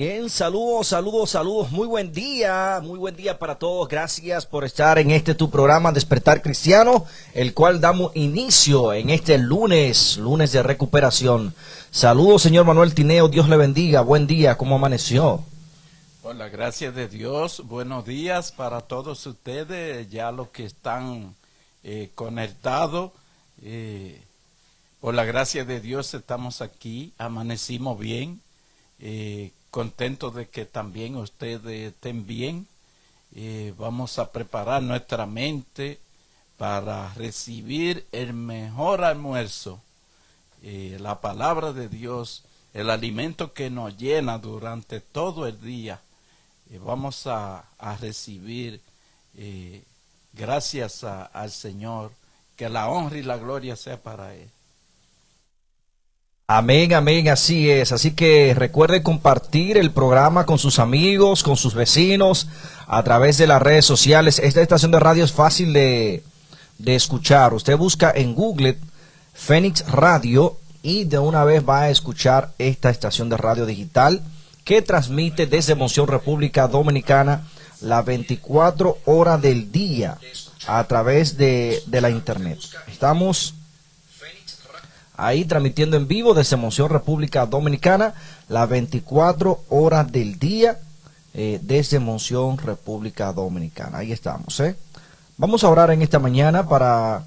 Bien, saludos, muy buen día para todos. Gracias por estar en este tu programa Despertar Cristiano, el cual damos inicio en este lunes de recuperación. Saludos, señor Manuel Tineo, Dios le bendiga, buen día, ¿cómo amaneció? Por la gracia de Dios, buenos días para todos ustedes, ya los que están conectados. Por la gracia de Dios estamos aquí, amanecimos bien, contentos de que también ustedes estén bien. Vamos a preparar nuestra mente para recibir el mejor almuerzo, la palabra de Dios, el alimento que nos llena durante todo el día. Vamos a recibir, gracias al Señor, que la honra y la gloria sea para Él. Amén, amén, así es. Así que recuerde compartir el programa con sus amigos, con sus vecinos, a través de las redes sociales. Esta estación de radio es fácil de escuchar. Usted busca en Google Fénix Radio y de una vez va a escuchar esta estación de radio digital que transmite desde Monción, República Dominicana, las 24 horas del día a través de la internet. Estamos ahí transmitiendo en vivo desde Monción, República Dominicana, las 24 horas del día desde Monción, República Dominicana. Ahí estamos, Vamos a orar en esta mañana para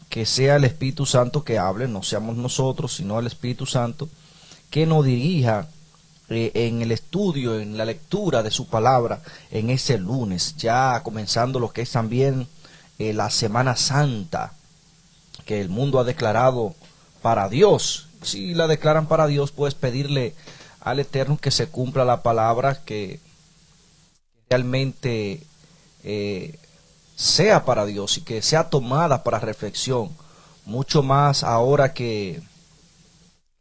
que sea el Espíritu Santo que hable, no seamos nosotros, sino el Espíritu Santo que nos dirija en el estudio, en la lectura de su palabra en ese lunes, ya comenzando lo que es también la Semana Santa, que el mundo ha declarado para Dios. Si la declaran para Dios, puedes pedirle al Eterno que se cumpla la palabra, que realmente sea para Dios y que sea tomada para reflexión, mucho más ahora que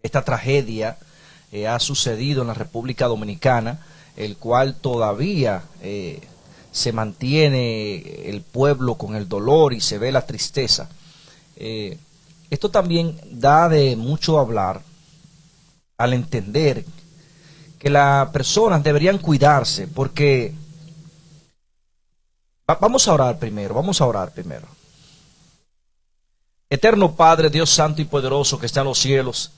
esta tragedia ha sucedido en la República Dominicana, el cual todavía se mantiene el pueblo con el dolor y se ve la tristeza. Esto también da de mucho hablar al entender que las personas deberían cuidarse, porque vamos a orar primero. Eterno Padre, Dios santo y poderoso que está en los cielos,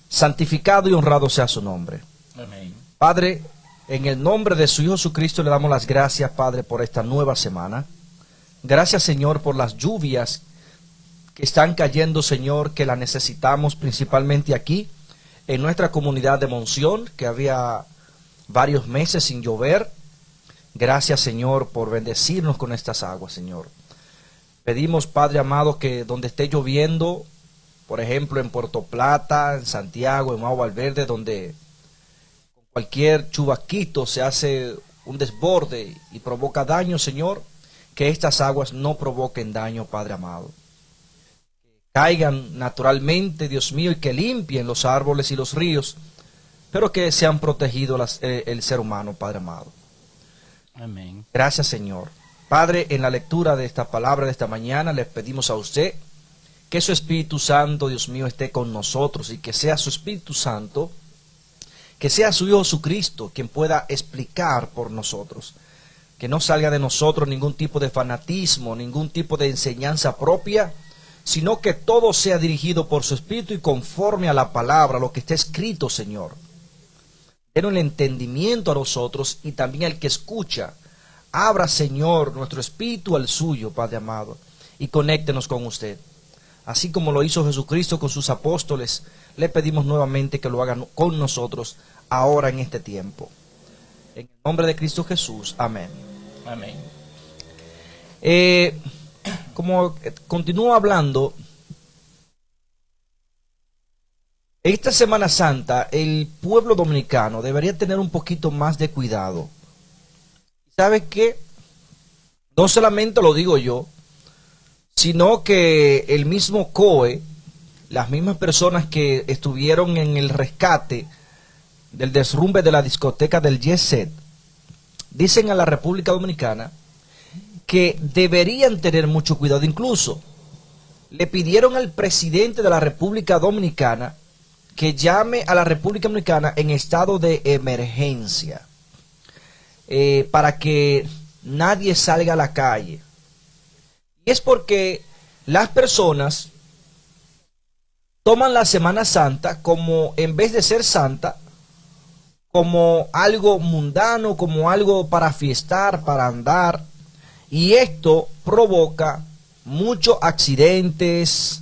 santificado y honrado sea su nombre. Amén. Padre, en el nombre de su Hijo Jesucristo le damos las gracias, Padre, por esta nueva semana. Gracias, Señor, por las lluvias que están cayendo, Señor, que las necesitamos principalmente aquí, en nuestra comunidad de Monción, que había varios meses sin llover. Gracias, Señor, por bendecirnos con estas aguas, Señor. Pedimos, Padre amado, que donde esté lloviendo, por ejemplo, en Puerto Plata, en Santiago, en Mau Valverde, donde con cualquier chubasquito se hace un desborde y provoca daño, Señor, que estas aguas no provoquen daño, Padre amado. Caigan naturalmente, Dios mío, y que limpien los árboles y los ríos, pero que sean protegidos el ser humano, Padre amado. Amén. Gracias, Señor. Padre, en la lectura de esta palabra de esta mañana, les pedimos a usted que su Espíritu Santo, Dios mío, esté con nosotros y que sea su Espíritu Santo, que sea su Hijo Jesucristo quien pueda explicar por nosotros. Que no salga de nosotros ningún tipo de fanatismo, ningún tipo de enseñanza propia, sino que todo sea dirigido por su Espíritu y conforme a la palabra, lo que está escrito, Señor. Denos el entendimiento a nosotros y también al que escucha. Abra, Señor, nuestro espíritu al suyo, Padre amado, y conéctenos con usted. Así como lo hizo Jesucristo con sus apóstoles, le pedimos nuevamente que lo hagan con nosotros ahora en este tiempo. En el nombre de Cristo Jesús, amén. Amén. Como continúo hablando, esta Semana Santa el pueblo dominicano debería tener un poquito más de cuidado. ¿Sabe qué? No solamente lo digo yo, sino que el mismo COE, las mismas personas que estuvieron en el rescate del derrumbe de la discoteca del Jet Set, dicen a la República Dominicana que deberían tener mucho cuidado. Incluso le pidieron al presidente de la República Dominicana que llame a la República Dominicana en estado de emergencia, para que nadie salga a la calle. Y es porque las personas toman la Semana Santa como, en vez de ser santa, como algo mundano, como algo para fiestar, para andar. Y esto provoca muchos accidentes,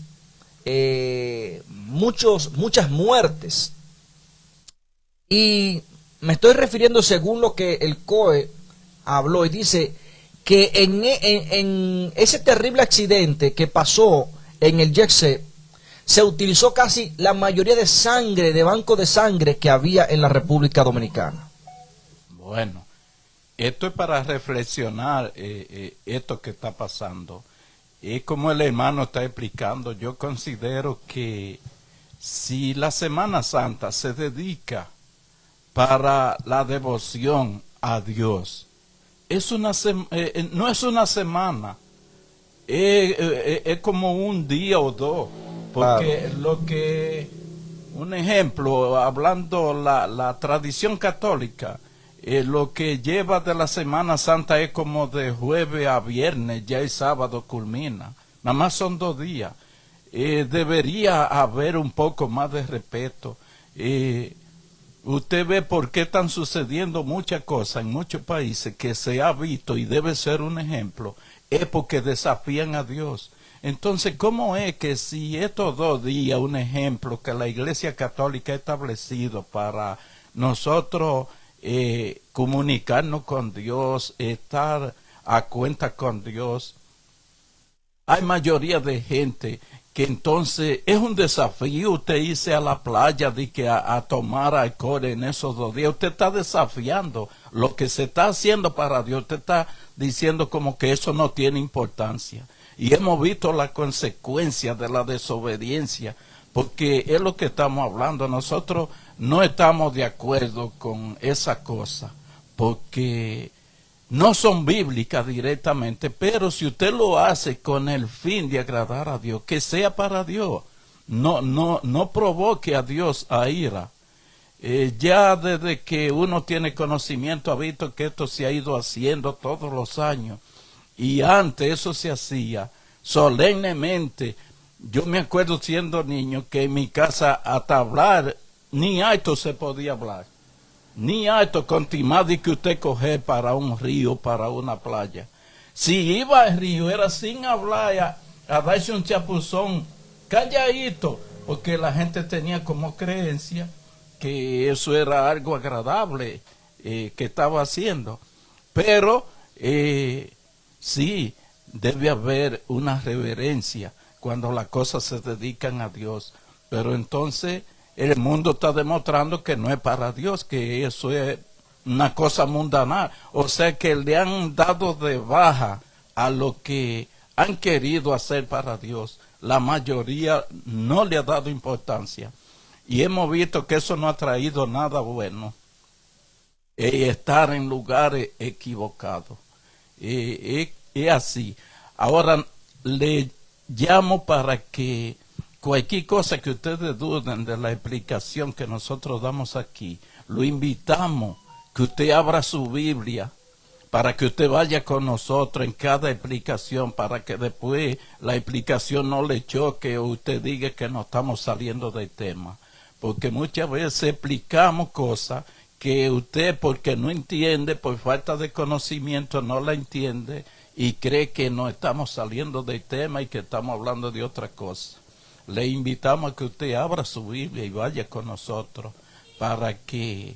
muchas muertes. Y me estoy refiriendo, según lo que el COE habló, y dice que en ese terrible accidente que pasó en el Yexé, se utilizó casi la mayoría de sangre, de banco de sangre que había en la República Dominicana. Bueno, esto es para reflexionar esto que está pasando. Y como el hermano está explicando, yo considero que si la Semana Santa se dedica para la devoción a Dios, no es una semana, es como un día o dos. Porque claro, un ejemplo, hablando la tradición católica, lo que lleva de la Semana Santa es como de jueves a viernes, ya el sábado culmina. Nada más son 2 días. Debería haber un poco más de respeto. Usted ve por qué están sucediendo muchas cosas en muchos países que se ha visto y debe ser un ejemplo, es porque desafían a Dios. Entonces, ¿cómo es que si estos 2 días, un ejemplo que la Iglesia Católica ha establecido para nosotros comunicarnos con Dios, estar a cuenta con Dios, hay mayoría de gente que entonces es un desafío usted irse a la playa de que a tomar alcohol en esos 2 días? Usted está desafiando lo que se está haciendo para Dios. Usted está diciendo como que eso no tiene importancia. Y hemos visto las consecuencias de la desobediencia, porque es lo que estamos hablando. Nosotros no estamos de acuerdo con esa cosa, porque no son bíblicas directamente, pero si usted lo hace con el fin de agradar a Dios, que sea para Dios, no provoque a Dios a ira. Ya desde que uno tiene conocimiento ha visto que esto se ha ido haciendo todos los años. Y antes eso se hacía solemnemente. Yo me acuerdo siendo niño que en mi casa hasta hablar, ni alto se podía hablar. Ni alto con timar de que usted coge para un río, para una playa. Si iba al río era sin hablar, a darse un chapuzón calladito, porque la gente tenía como creencia que eso era algo agradable que estaba haciendo. Pero sí, debe haber una reverencia cuando las cosas se dedican a Dios. Pero entonces el mundo está demostrando que no es para Dios, que eso es una cosa mundana. O sea que le han dado de baja a lo que han querido hacer para Dios. La mayoría no le ha dado importancia. Y hemos visto que eso no ha traído nada bueno. Estar en lugares equivocados. Es así. Ahora le llamo para que cualquier cosa que ustedes duden de la explicación que nosotros damos aquí, lo invitamos que usted abra su Biblia para que usted vaya con nosotros en cada explicación, para que después la explicación no le choque o usted diga que no estamos saliendo del tema. Porque muchas veces explicamos cosas que usted, porque no entiende, por falta de conocimiento, no la entiende y cree que no estamos saliendo del tema y que estamos hablando de otra cosa. Le invitamos a que usted abra su Biblia y vaya con nosotros para que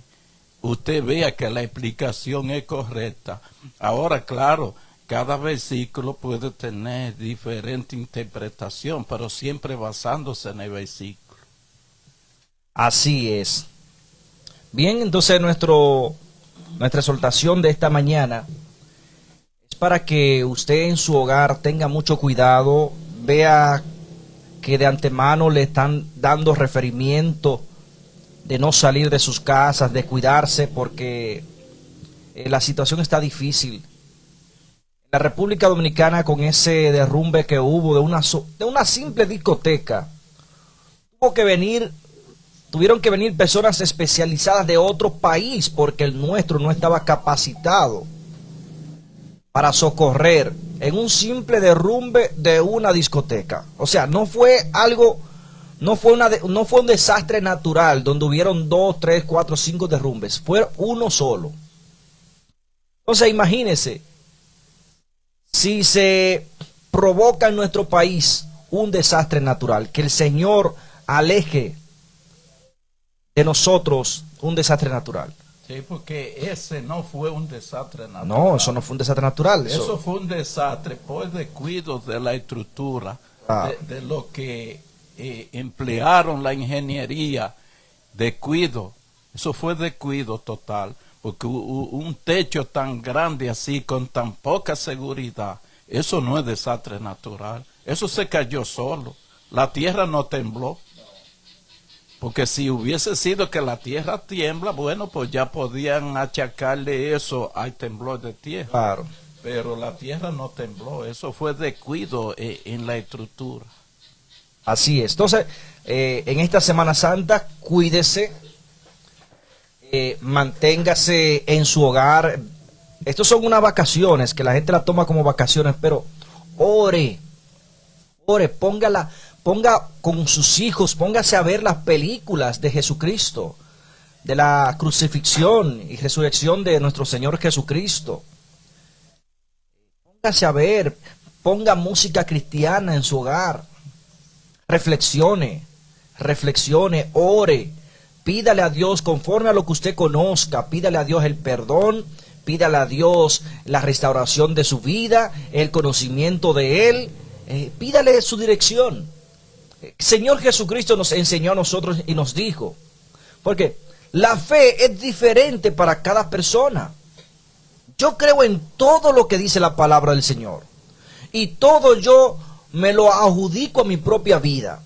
usted vea que la explicación es correcta. Ahora, claro, cada versículo puede tener diferente interpretación, pero siempre basándose en el versículo. Así es. Bien, entonces nuestra exhortación de esta mañana es para que usted en su hogar tenga mucho cuidado, vea que de antemano le están dando referimiento de no salir de sus casas, de cuidarse, porque la situación está difícil. La República Dominicana, con ese derrumbe que hubo de una simple discoteca, tuvo que venir tuvieron que venir personas especializadas de otro país porque el nuestro no estaba capacitado para socorrer en un simple derrumbe de una discoteca. O sea, no fue algo, no fue un desastre natural donde hubieron 2, 3, 4, 5 derrumbes. Fue uno solo. Entonces, imagínense, si se provoca en nuestro país un desastre natural, que el Señor aleje de nosotros un desastre natural. Sí, porque ese no fue un desastre natural. No, eso no fue un desastre natural. Eso fue un desastre por descuido de la estructura, de lo que emplearon la ingeniería, descuido. Eso fue descuido total, porque un techo tan grande así, con tan poca seguridad, eso no es desastre natural. Eso se cayó solo. La tierra no tembló. Porque si hubiese sido que la tierra tiembla, bueno, pues ya podían achacarle eso al temblor de tierra. Claro. Pero la tierra no tembló, eso fue descuido en la estructura. Así es. Entonces, en esta Semana Santa, cuídese, manténgase en su hogar. Estos son unas vacaciones, que la gente la toma como vacaciones, pero ore, ponga con sus hijos, póngase a ver las películas de Jesucristo, de la crucifixión y resurrección de nuestro Señor Jesucristo. Póngase a ver, ponga música cristiana en su hogar, reflexione, ore, pídale a Dios conforme a lo que usted conozca, pídale a Dios el perdón, pídale a Dios la restauración de su vida, el conocimiento de Él, pídale su dirección. Señor Jesucristo nos enseñó a nosotros y nos dijo, porque la fe es diferente para cada persona. Yo creo en todo lo que dice la palabra del Señor y todo yo me lo adjudico a mi propia vida.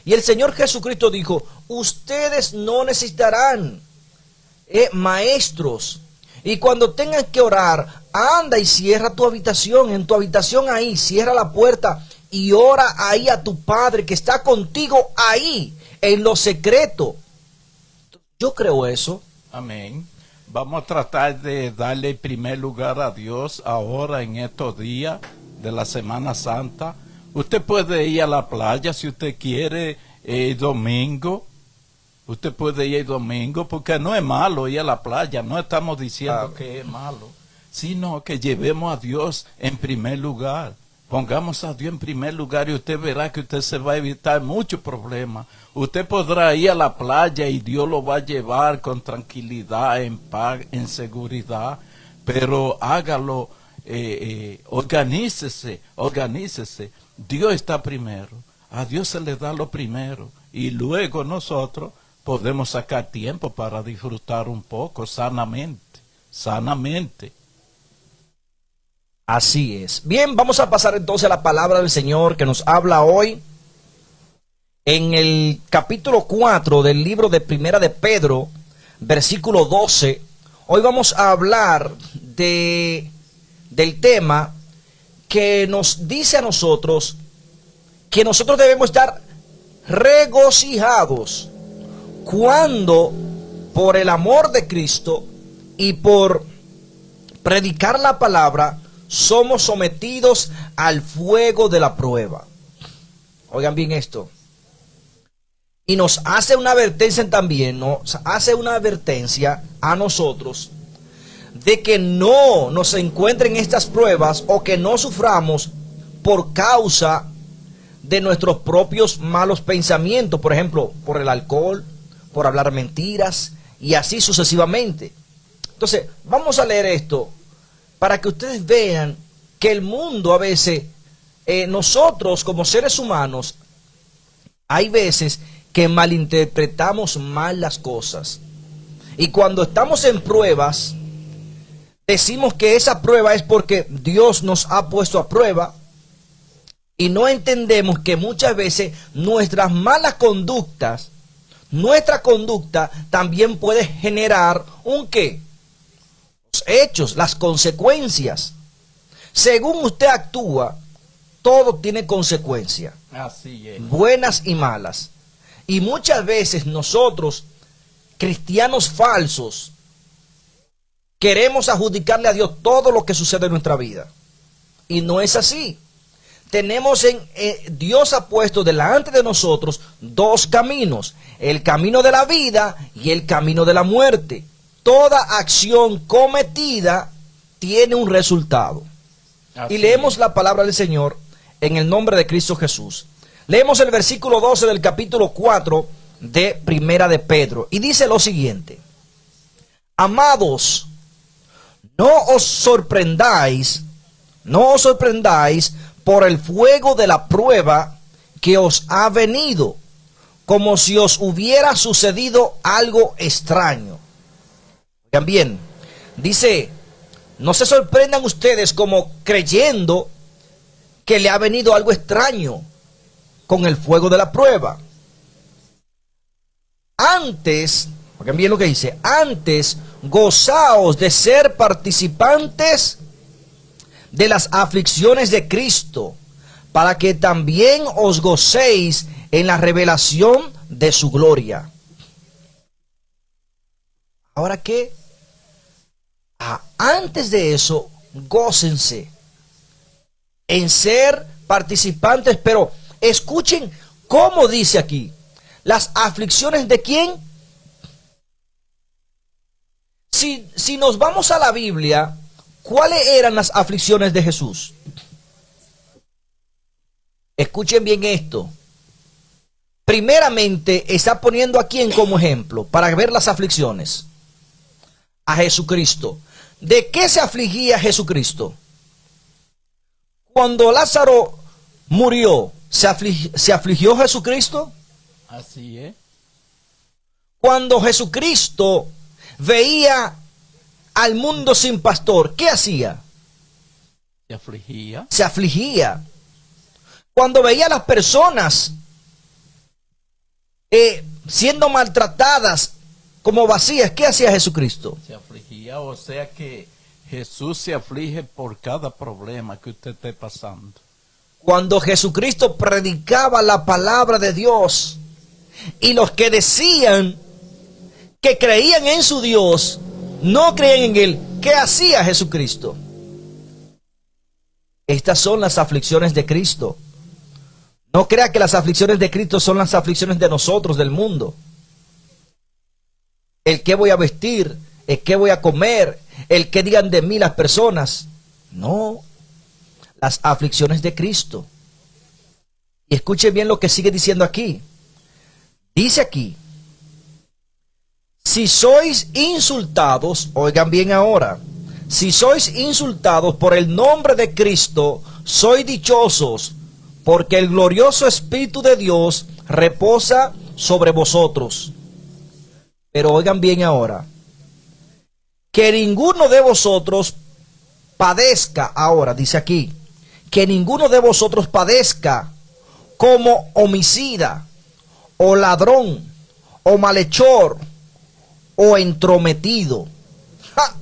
Y el Señor Jesucristo dijo, ustedes no necesitarán maestros, y cuando tengan que orar, anda y cierra tu habitación, en tu habitación ahí, cierra la puerta y ora ahí a tu Padre que está contigo ahí, en lo secreto. Yo creo eso. Amén. Vamos a tratar de darle primer lugar a Dios ahora en estos días de la Semana Santa. Usted puede ir a la playa si usted quiere domingo. Usted puede ir domingo porque no es malo ir a la playa. No estamos diciendo que es malo, sino que llevemos a Dios en primer lugar. Pongamos a Dios en primer lugar y usted verá que usted se va a evitar muchos problemas. Usted podrá ir a la playa y Dios lo va a llevar con tranquilidad, en paz, en seguridad, pero hágalo, organícese. Dios está primero, a Dios se le da lo primero y luego nosotros podemos sacar tiempo para disfrutar un poco sanamente. Así es. Bien, vamos a pasar entonces a la palabra del Señor que nos habla hoy en el capítulo 4 del libro de Primera de Pedro, versículo 12. Hoy vamos a hablar del tema que nos dice a nosotros que nosotros debemos estar regocijados cuando por el amor de Cristo y por predicar la palabra somos sometidos al fuego de la prueba. Oigan bien esto. Y nos hace una advertencia también, nos hace una advertencia a nosotros de que no nos encuentren estas pruebas o que no suframos por causa de nuestros propios malos pensamientos, por ejemplo, por el alcohol, por hablar mentiras y así sucesivamente. Entonces, vamos a leer esto para que ustedes vean que el mundo a veces, nosotros como seres humanos, hay veces que malinterpretamos mal las cosas. Y cuando estamos en pruebas, decimos que esa prueba es porque Dios nos ha puesto a prueba y no entendemos que muchas veces nuestras malas conductas, nuestra conducta también puede generar un ¿qué? Los hechos, las consecuencias. Según usted actúa, todo tiene consecuencias. Así es. Buenas y malas. Y muchas veces nosotros, cristianos falsos, queremos adjudicarle a Dios todo lo que sucede en nuestra vida. Y no es así. Tenemos Dios ha puesto delante de nosotros dos caminos, el camino de la vida y el camino de la muerte. Toda acción cometida tiene un resultado. Así Y leemos es. la palabra del Señor en el nombre de Cristo Jesús. Leemos el versículo 12 del capítulo 4 de Primera de Pedro. Y dice lo siguiente: amados, no os sorprendáis por el fuego de la prueba que os ha venido, como si os hubiera sucedido algo extraño. Oigan bien, dice, no se sorprendan ustedes como creyendo que le ha venido algo extraño con el fuego de la prueba. Antes, oigan bien lo que dice, antes gozaos de ser participantes de las aflicciones de Cristo, para que también os gocéis en la revelación de su gloria. ¿Ahora qué? Antes de eso, gócense en ser participantes, pero escuchen cómo dice aquí, las aflicciones de quién. Si nos vamos a la Biblia, ¿cuáles eran las aflicciones de Jesús? Escuchen bien esto. Primeramente, está poniendo a quién como ejemplo para ver las aflicciones. A Jesucristo. ¿De qué se afligía Jesucristo? Cuando Lázaro murió, ¿se afligió Jesucristo? Así es. Cuando Jesucristo veía al mundo sin pastor, ¿qué hacía? Se afligía. Se afligía. Cuando veía a las personas siendo maltratadas como vacías, ¿qué hacía Jesucristo? Se afligía, o sea que Jesús se aflige por cada problema que usted esté pasando. Cuando Jesucristo predicaba la palabra de Dios y los que decían que creían en su Dios no creían en Él, ¿qué hacía Jesucristo? Estas son las aflicciones de Cristo. No crea que las aflicciones de Cristo son las aflicciones de nosotros, del mundo. El que voy a vestir, el que voy a comer, el que digan de mí las personas. No, las aflicciones de Cristo. Y escuchen bien lo que sigue diciendo aquí. Dice aquí, si sois insultados, oigan bien ahora, si sois insultados por el nombre de Cristo, sois dichosos, porque el glorioso Espíritu de Dios reposa sobre vosotros. Pero oigan bien ahora, que ninguno de vosotros padezca, ahora dice aquí, que ninguno de vosotros padezca como homicida, o ladrón, o malhechor, o entrometido. ¡Ja!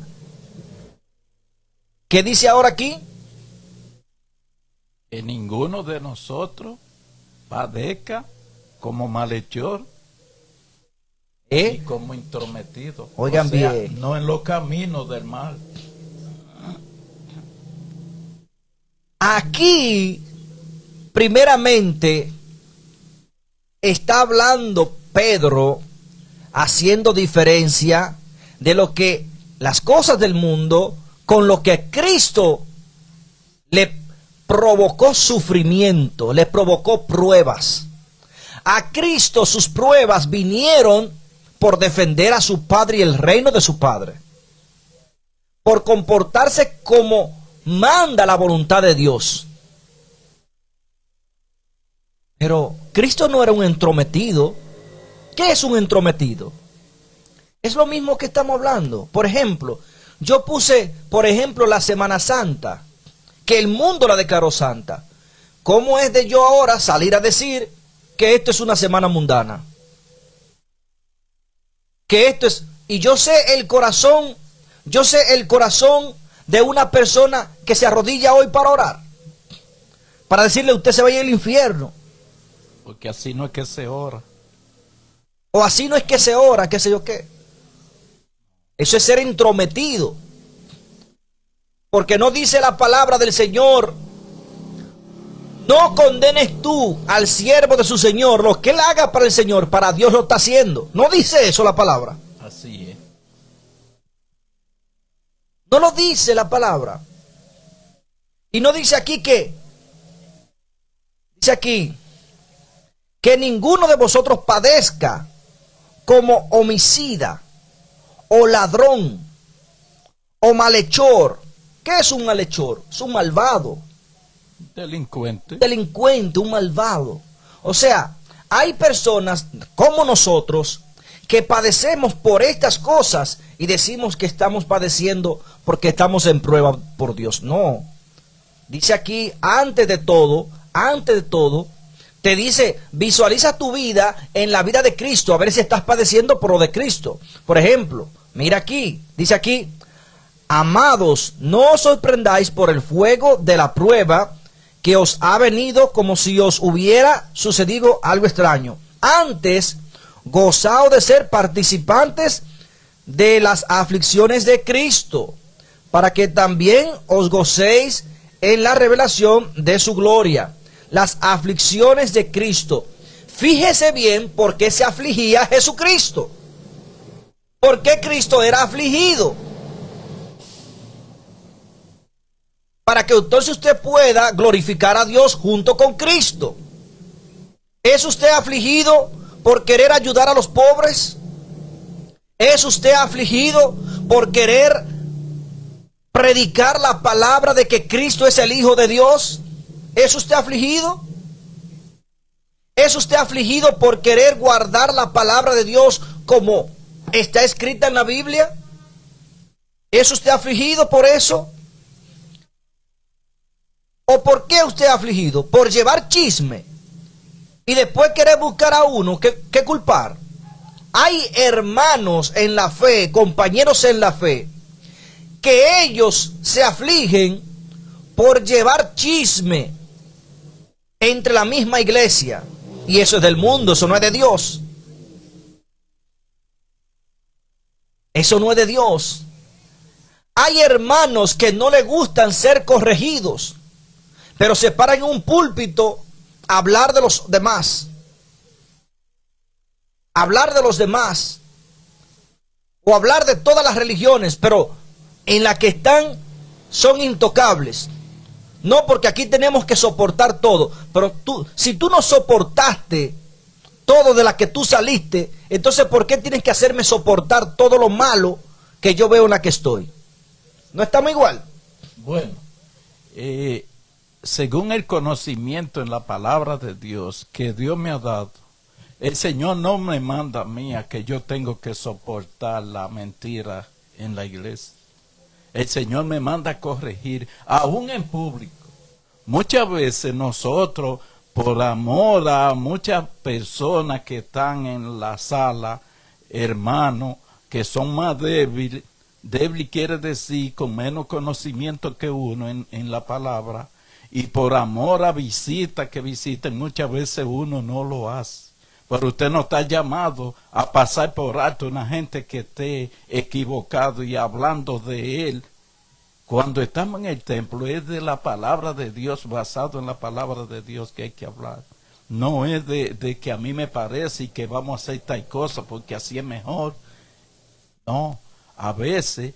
¿Qué dice ahora aquí? Que ninguno de nosotros padezca como malhechor y como intrometido. Oigan o sea, bien. no en los caminos del mal. Aquí, primeramente, está hablando Pedro, haciendo diferencia de lo que las cosas del mundo con lo que Cristo le provocó sufrimiento, le provocó pruebas. A Cristo sus pruebas vinieron por defender a su Padre y el reino de su Padre, por comportarse como manda la voluntad de Dios. Pero Cristo no era un entrometido. ¿Qué es un entrometido? Es lo mismo que estamos hablando. Por ejemplo, yo puse, la Semana Santa, que el mundo la declaró santa. ¿Cómo es de yo ahora salir a decir que esto es una semana mundana? Que esto es, y yo sé el corazón de una persona que se arrodilla hoy para orar, para decirle usted se vaya al infierno. Porque así no es que se ora. O así no es que se ora, qué sé yo qué. Eso es ser intrometido. Porque no dice la palabra del Señor: no condenes tú al siervo de su Señor. Lo que él haga para el Señor, para Dios lo está haciendo. No dice eso la palabra. Así es. No lo dice la palabra. Y no dice aquí que, dice aquí, que ninguno de vosotros padezca como homicida, o ladrón, o malhechor. ¿Qué es un malhechor? Es un malvado. Delincuente. Delincuente, un malvado. O sea, hay personas como nosotros que padecemos por estas cosas y decimos que estamos padeciendo porque estamos en prueba por Dios. No. Dice aquí, antes de todo, te dice, visualiza tu vida en la vida de Cristo, a ver si estás padeciendo por lo de Cristo. Por ejemplo, mira aquí, dice aquí: amados, no os sorprendáis por el fuego de la prueba que os ha venido como si os hubiera sucedido algo extraño. Antes, gozaos de ser participantes de las aflicciones de Cristo, para que también os gocéis en la revelación de su gloria. Las aflicciones de Cristo. Fíjese bien por qué se afligía Jesucristo. ¿Por qué Cristo era afligido? Para que entonces usted pueda glorificar a Dios junto con Cristo. ¿Es usted afligido por querer ayudar a los pobres? ¿Es usted afligido por querer predicar la palabra de que Cristo es el Hijo de Dios? ¿Es usted afligido? ¿Es usted afligido por querer guardar la palabra de Dios como está escrita en la Biblia? ¿Es usted afligido por eso? ¿O por qué usted es afligido? ¿Por llevar chisme y después querer buscar a uno que culpar? Hay hermanos en la fe, compañeros en la fe, que ellos se afligen por llevar chisme entre la misma iglesia. Y eso es del mundo, eso no es de Dios. Eso no es de Dios. Hay hermanos que no les gustan ser corregidos, pero se paran en un púlpito a hablar de los demás. Hablar de los demás. O hablar de todas las religiones, pero en la que están son intocables. No, porque aquí tenemos que soportar todo. Pero si tú no soportaste todo de la que tú saliste, entonces ¿por qué tienes que hacerme soportar todo lo malo que yo veo en la que estoy? ¿No estamos igual? Bueno, según el conocimiento en la palabra de Dios que Dios me ha dado, el Señor no me manda a mí a que yo tengo que soportar la mentira en la iglesia. El Señor me manda a corregir, aún en público. Muchas veces nosotros, por amor a muchas personas que están en la sala, hermanos, que son más débiles, débil quiere decir con menos conocimiento que uno en la palabra, y por amor a visitas que visiten, muchas veces uno no lo hace. Pero usted no está llamado a pasar por alto una gente que esté equivocado y hablando de él. Cuando estamos en el templo es de la palabra de Dios, basado en la palabra de Dios que hay que hablar. No es de que a mí me parece y que vamos a hacer tal cosa porque así es mejor. No, a veces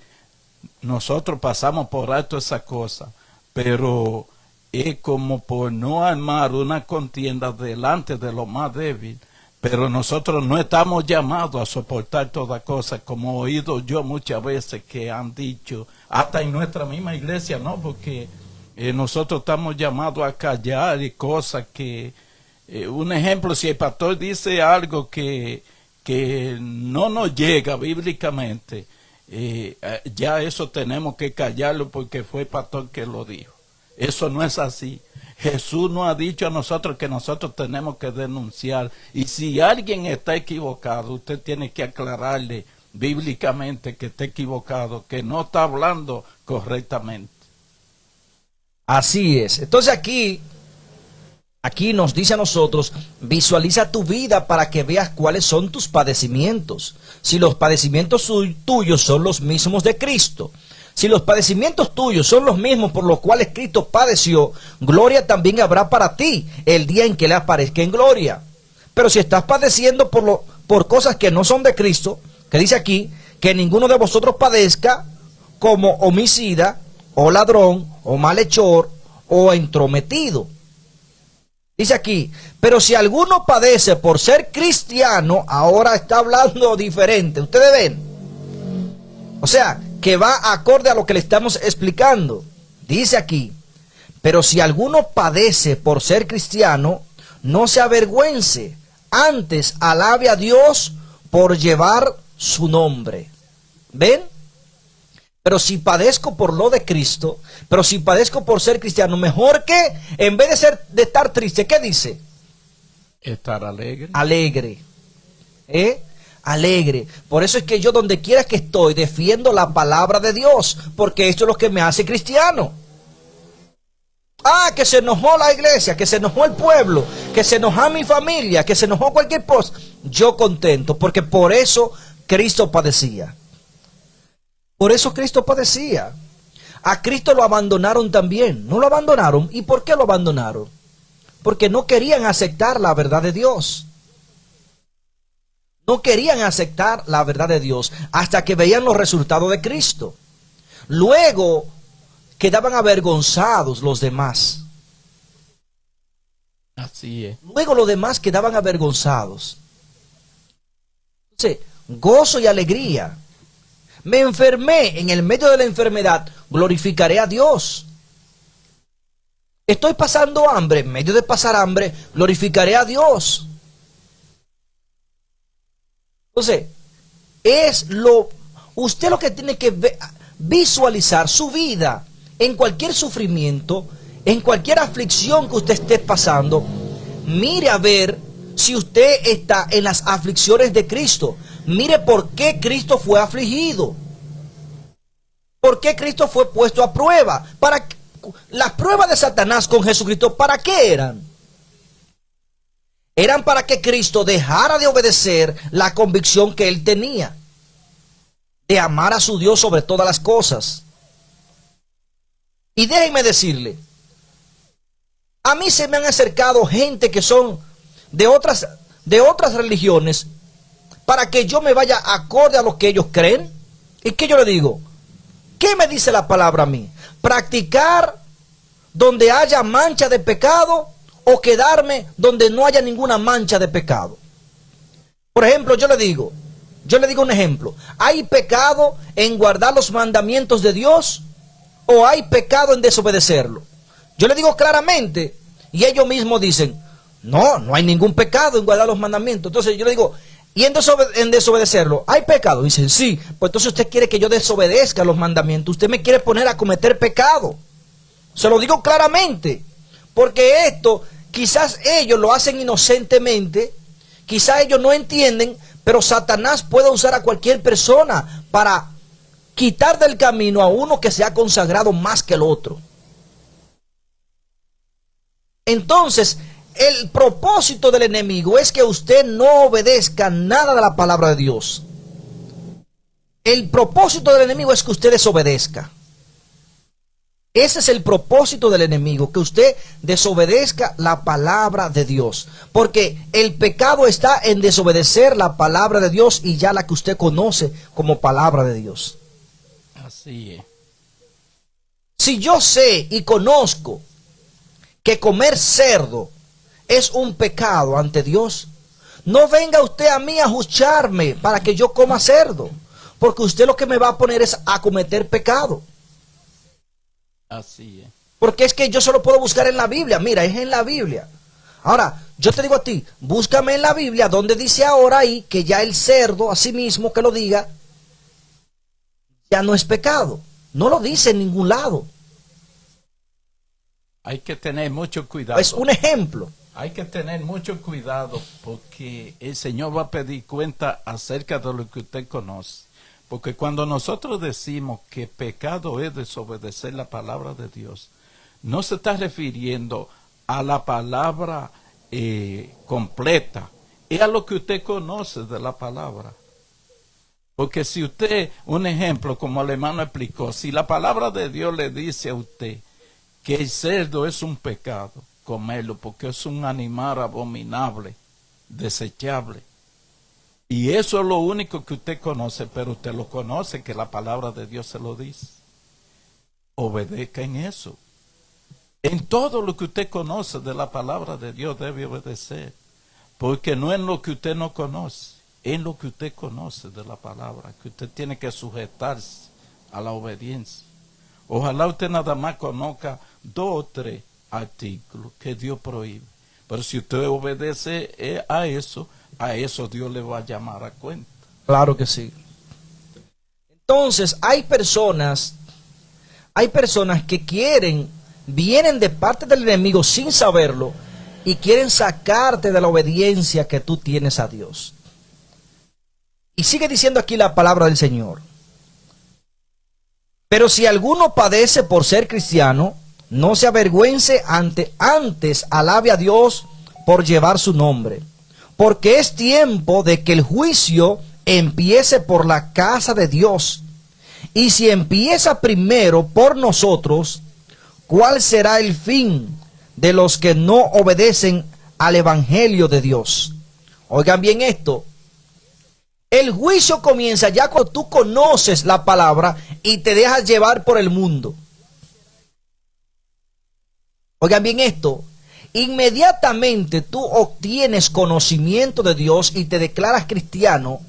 nosotros pasamos por alto esa cosa, pero es como por no armar una contienda delante de lo más débil. Pero nosotros no estamos llamados a soportar toda cosa, como he oído yo muchas veces que han dicho, hasta en nuestra misma iglesia, no, porque nosotros estamos llamados a callar y cosas que, un ejemplo, si el pastor dice algo que no nos llega bíblicamente, ya eso tenemos que callarlo porque fue el pastor que lo dijo. Eso no es así. Jesús nos ha dicho a nosotros que nosotros tenemos que denunciar. Y si alguien está equivocado, usted tiene que aclararle bíblicamente que está equivocado, que no está hablando correctamente. Así es. Entonces aquí Aquí nos dice a nosotros, visualiza tu vida para que veas cuáles son tus padecimientos. Si los padecimientos tuyos son los mismos de Cristo, si los padecimientos tuyos son los mismos por los cuales Cristo padeció, gloria también habrá para ti el día en que Él aparezca en gloria. Pero si estás padeciendo por cosas que no son de Cristo, que dice aquí, que ninguno de vosotros padezca como homicida, o ladrón, o malhechor, o entrometido. Dice aquí, pero si alguno padece por ser cristiano, ahora está hablando diferente. ¿Ustedes ven? O sea, que va acorde a lo que le estamos explicando. Dice aquí, pero si alguno padece por ser cristiano, no se avergüence, antes alabe a Dios por llevar su nombre. ¿Ven? Pero si padezco por lo de Cristo, pero si padezco por ser cristiano, mejor que en vez de estar triste, ¿qué dice? Estar alegre. Alegre. Alegre. Por eso es que yo donde quiera que estoy defiendo la palabra de Dios, porque esto es lo que me hace cristiano. Ah, que se enojó la iglesia, que se enojó el pueblo, que se enojó mi familia, que se enojó cualquier cosa. Yo contento, porque por eso Cristo padecía. Por eso Cristo padecía. A Cristo lo abandonaron también. ¿No lo abandonaron? ¿Y por qué lo abandonaron? Porque no querían aceptar la verdad de Dios. No querían aceptar la verdad de Dios hasta que veían los resultados de Cristo. Luego quedaban avergonzados los demás. Así es. Luego los demás quedaban avergonzados. Entonces, gozo y alegría. Me enfermé, en el medio de la enfermedad, glorificaré a Dios. Estoy pasando hambre, en medio de pasar hambre, glorificaré a Dios. Entonces, usted lo que tiene que visualizar su vida en cualquier sufrimiento, en cualquier aflicción que usted esté pasando. Mire a ver si usted está en las aflicciones de Cristo. Mire por qué Cristo fue afligido. ¿Por qué Cristo fue puesto a prueba? Las pruebas de Satanás con Jesucristo, ¿para qué eran? Eran para que Cristo dejara de obedecer la convicción que él tenía, de amar a su Dios sobre todas las cosas. Y déjenme decirle, a mí se me han acercado gente que son de otras religiones, para que yo me vaya acorde a lo que ellos creen. ¿Y qué yo le digo? ¿Qué me dice la palabra a mí? ¿Practicar donde haya mancha de pecado o quedarme donde no haya ninguna mancha de pecado? Por ejemplo, yo le digo un ejemplo. ¿Hay pecado en guardar los mandamientos de Dios o hay pecado en desobedecerlo? Yo le digo claramente y ellos mismos dicen, no hay ningún pecado en guardar los mandamientos. Entonces yo le digo, ¿y en desobedecerlo hay pecado? Dicen, sí. Pues entonces usted quiere que yo desobedezca los mandamientos. Usted me quiere poner a cometer pecado. Se lo digo claramente. Porque esto, quizás ellos lo hacen inocentemente. Quizás ellos no entienden. Pero Satanás puede usar a cualquier persona para quitar del camino a uno que se ha consagrado más que el otro. Entonces, el propósito del enemigo es que usted no obedezca nada de la palabra de Dios. El propósito del enemigo es que usted desobedezca. Ese es el propósito del enemigo, que usted desobedezca la palabra de Dios. Porque el pecado está en desobedecer la palabra de Dios y ya la que usted conoce como palabra de Dios. Así es. Si yo sé y conozco que comer cerdo es un pecado ante Dios, no venga usted a mí a juzgarme para que yo coma cerdo, porque usted lo que me va a poner es a cometer pecado. Así es. Porque es que yo solo puedo buscar en la Biblia. Mira, es en la Biblia. Ahora, yo te digo a ti, búscame en la Biblia donde dice ahora ahí que ya el cerdo, así mismo que lo diga, ya no es pecado. No lo dice en ningún lado. Hay que tener mucho cuidado. Es un ejemplo. Hay que tener mucho cuidado porque el Señor va a pedir cuenta acerca de lo que usted conoce. Porque cuando nosotros decimos que pecado es desobedecer la palabra de Dios, no se está refiriendo a la palabra completa, es a lo que usted conoce de la palabra. Porque si usted, un ejemplo, como el hermano explicó, si la palabra de Dios le dice a usted que el cerdo es un pecado, comerlo, porque es un animal abominable, desechable. Y eso es lo único que usted conoce, pero usted lo conoce, que la palabra de Dios se lo dice. Obedezca en eso. En todo lo que usted conoce de la palabra de Dios debe obedecer. Porque no es lo que usted no conoce, es lo que usted conoce de la palabra, que usted tiene que sujetarse a la obediencia. Ojalá usted nada más conozca 2 o 3 artículos que Dios prohíbe. Pero si usted obedece a eso Dios le va a llamar a cuenta. Claro que sí. Entonces, hay personas que vienen de parte del enemigo sin saberlo y quieren sacarte de la obediencia que tú tienes a Dios. Y sigue diciendo aquí la palabra del Señor. Pero si alguno padece por ser cristiano, no se avergüence, antes alabe a Dios por llevar su nombre. Porque es tiempo de que el juicio empiece por la casa de Dios. Y si empieza primero por nosotros, ¿cuál será el fin de los que no obedecen al evangelio de Dios? Oigan bien esto. El juicio comienza ya cuando tú conoces la palabra y te dejas llevar por el mundo. Oigan bien esto. Inmediatamente tú obtienes conocimiento de Dios y te declaras cristiano.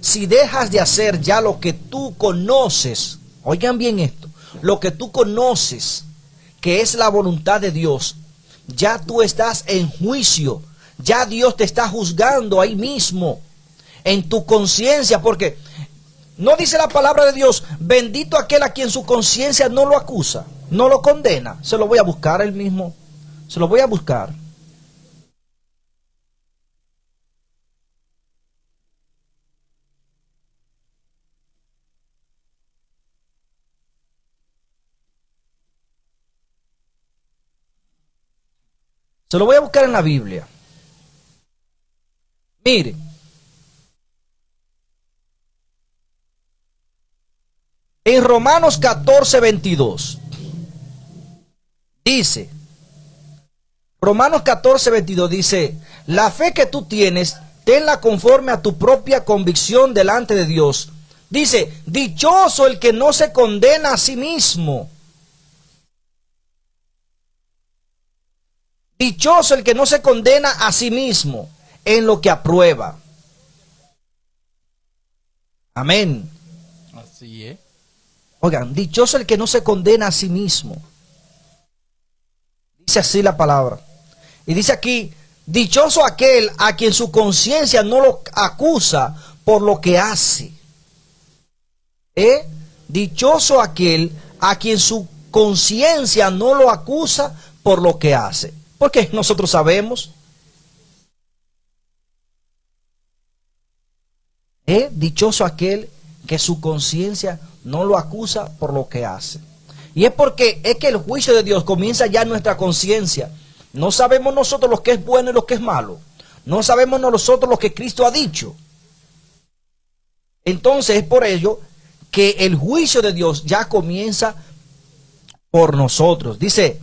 Si dejas de hacer ya lo que tú conoces, oigan bien esto, lo que tú conoces, que es la voluntad de Dios, ya tú estás en juicio, ya Dios te está juzgando ahí mismo, en tu conciencia, porque no dice la palabra de Dios, bendito aquel a quien su conciencia no lo acusa, no lo condena. Se lo voy a buscar él mismo, se lo voy a buscar. Se lo voy a buscar en la Biblia. Mire. En Romanos 14:22. Dice. Romanos 14:22 dice. La fe que tú tienes, tenla conforme a tu propia convicción delante de Dios. Dice. Dichoso el que no se condena a sí mismo. Dichoso el que no se condena a sí mismo en lo que aprueba. Amén. Así es. Oigan, dichoso el que no se condena a sí mismo. Dice así la palabra. Y dice aquí, dichoso aquel a quien su conciencia no lo acusa por lo que hace. Dichoso aquel a quien su conciencia no lo acusa por lo que hace. Porque nosotros sabemos. Dichoso aquel que su conciencia no lo acusa por lo que hace. Y es porque es que el juicio de Dios comienza ya en nuestra conciencia. No sabemos nosotros lo que es bueno y lo que es malo. No sabemos nosotros lo que Cristo ha dicho. Entonces es por ello que el juicio de Dios ya comienza por nosotros. Dice,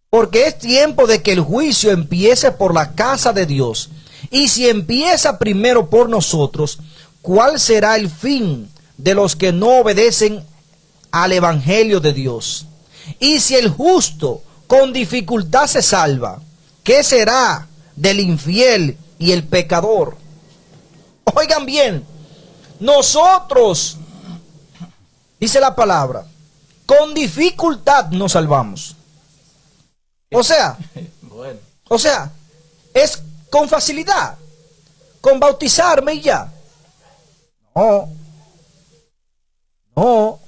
porque es tiempo de que el juicio empiece por la casa de Dios. Y si empieza primero por nosotros, ¿cuál será el fin de los que no obedecen al evangelio de Dios? Y si el justo con dificultad se salva, ¿qué será del infiel y el pecador? Oigan bien, nosotros, dice la palabra, con dificultad nos salvamos. Bueno. O sea, es con facilidad, con bautizarme y ya. No,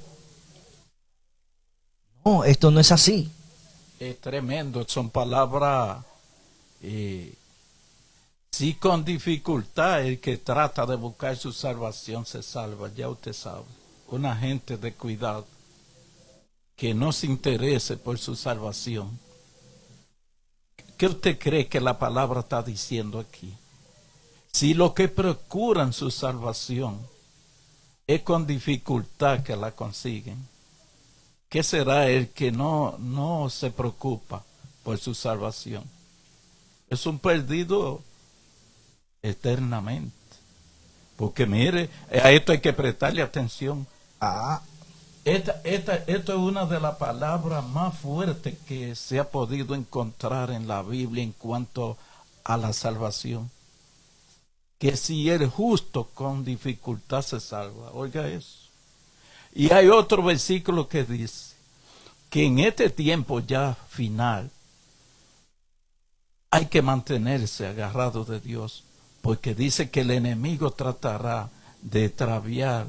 esto no es así. Es tremendo, son palabras, si con dificultad el que trata de buscar su salvación se salva, ya usted sabe, una gente de cuidado, que no se interese por su salvación, ¿Qué usted cree que la palabra está diciendo aquí? Si lo que procuran su salvación es con dificultad que la consiguen, ¿qué será el que no se preocupa por su salvación? Es un perdido eternamente. Porque mire, a esto hay que prestarle atención. Esto es una de las palabras más fuertes que se ha podido encontrar en la Biblia en cuanto a la salvación. Que si el justo con dificultad se salva. Oiga eso. Y hay otro versículo que dice que en este tiempo ya final hay que mantenerse agarrado de Dios, porque dice que el enemigo tratará de extraviar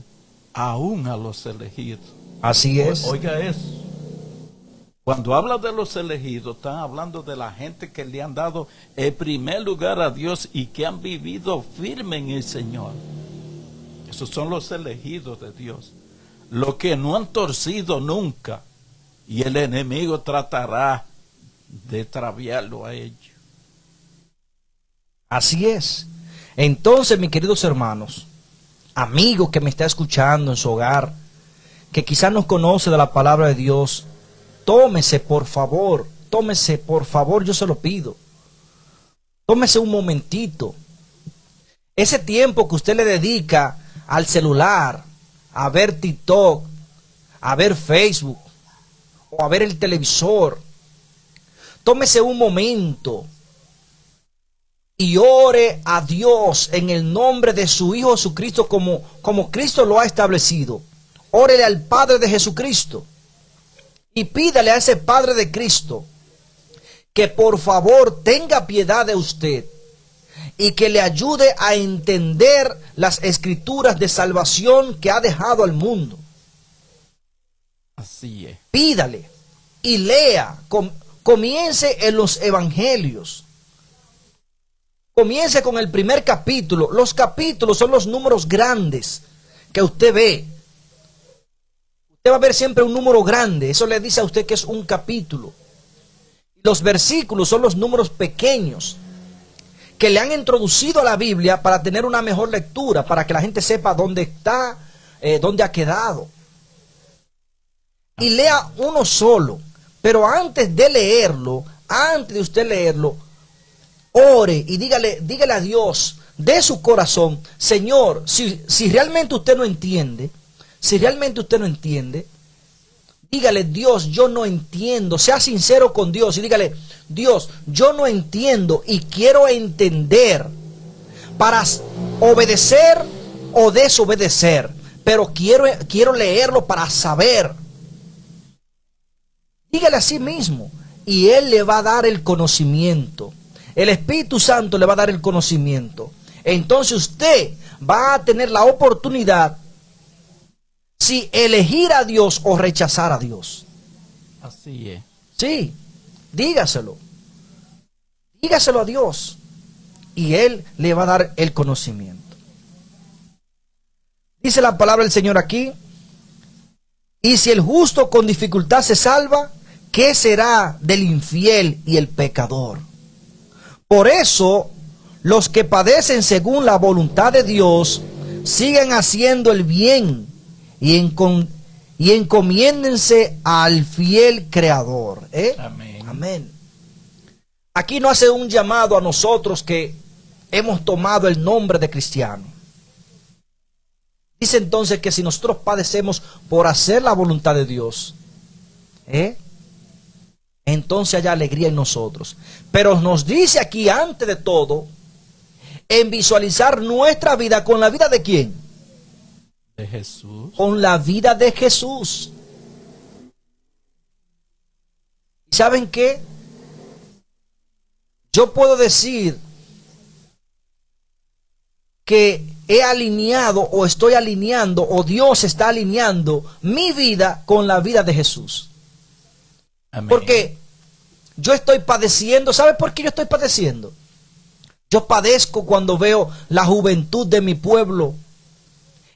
aún a los elegidos. Así es. Oiga eso. Cuando habla de los elegidos, están hablando de la gente que le han dado el primer lugar a Dios y que han vivido firme en el Señor. Esos son los elegidos de Dios. Los que no han torcido nunca. Y el enemigo tratará de extraviarlo a ellos. Así es. Entonces, mis queridos hermanos, amigos que me está escuchando en su hogar, que quizás no conoce de la palabra de Dios, tómese por favor, yo se lo pido. Tómese un momentito. Ese tiempo que usted le dedica al celular, a ver TikTok, a ver Facebook, o a ver el televisor, tómese un momento y ore a Dios en el nombre de su Hijo Jesucristo como Cristo lo ha establecido. Órele al Padre de Jesucristo y pídale a ese Padre de Cristo que por favor tenga piedad de usted y que le ayude a entender las escrituras de salvación que ha dejado al mundo. Así es. Pídale y lea, comience en los evangelios. Comience con el primer capítulo. Los capítulos son los números grandes que usted ve. Usted va a ver siempre un número grande. Eso le dice a usted que es un capítulo. Los versículos son los números pequeños que le han introducido a la Biblia para tener una mejor lectura, para que la gente sepa dónde está, dónde ha quedado. Y lea uno solo. Pero antes de leerlo, antes de usted leerlo, ore y dígale a Dios de su corazón: Señor, si realmente usted no entiende, dígale: Dios, yo no entiendo. Sea sincero con Dios y dígale: Dios, yo no entiendo y quiero entender para obedecer o desobedecer, pero quiero leerlo para saber. Dígale a sí mismo y Él le va a dar el conocimiento. El Espíritu Santo le va a dar el conocimiento. Entonces usted va a tener la oportunidad si elegir a Dios o rechazar a Dios. Así es. Sí, dígaselo. Dígaselo a Dios y Él le va a dar el conocimiento. Dice la palabra del Señor aquí: y si el justo con dificultad se salva, ¿qué será del infiel y el pecador? Por eso, los que padecen según la voluntad de Dios, siguen haciendo el bien y encomiéndense al fiel Creador. Amén. Amén. Aquí no hace un llamado a nosotros que hemos tomado el nombre de cristiano. Dice entonces que si nosotros padecemos por hacer la voluntad de Dios, entonces haya alegría en nosotros. Pero nos dice aquí, antes de todo, en visualizar nuestra vida con la vida de ¿quién? De Jesús. Con la vida de Jesús. ¿Saben qué? Yo puedo decir que he alineado o estoy alineando o Dios está alineando mi vida con la vida de Jesús. Amén. Porque yo estoy padeciendo. ¿Sabe por qué yo estoy padeciendo? Yo padezco cuando veo la juventud de mi pueblo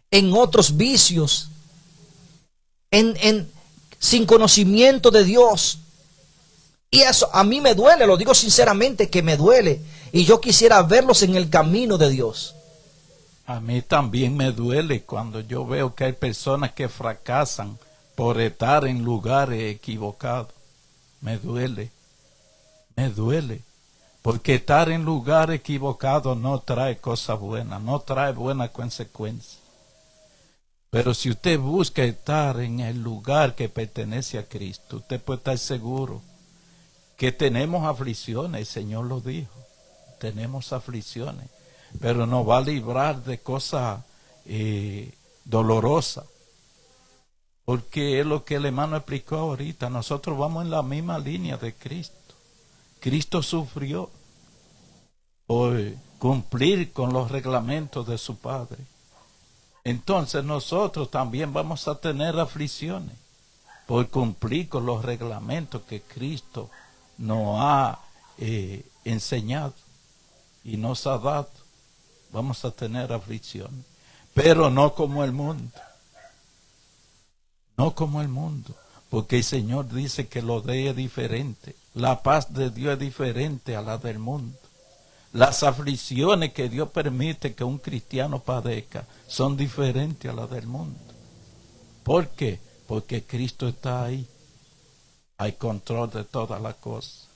en otros vicios, sin conocimiento de Dios. Y eso a mí me duele, lo digo sinceramente que me duele. Y yo quisiera verlos en el camino de Dios. A mí también me duele cuando yo veo que hay personas que fracasan por estar en lugares equivocados. Me duele, porque estar en lugar equivocado no trae cosas buenas, no trae buenas consecuencias. Pero si usted busca estar en el lugar que pertenece a Cristo, usted puede estar seguro que tenemos aflicciones, el Señor lo dijo, tenemos aflicciones, pero nos va a librar de cosas dolorosas. Porque es lo que el hermano explicó ahorita, nosotros vamos en la misma línea de Cristo. Cristo sufrió por cumplir con los reglamentos de su Padre. Entonces nosotros también vamos a tener aflicciones por cumplir con los reglamentos que Cristo nos ha enseñado y nos ha dado. Vamos a tener aflicciones, pero no como el mundo. No como el mundo, porque el Señor dice que lo de es diferente. La paz de Dios es diferente a la del mundo. Las aflicciones que Dios permite que un cristiano padezca son diferentes a las del mundo. ¿Por qué? Porque Cristo está ahí. Hay control de todas las cosas.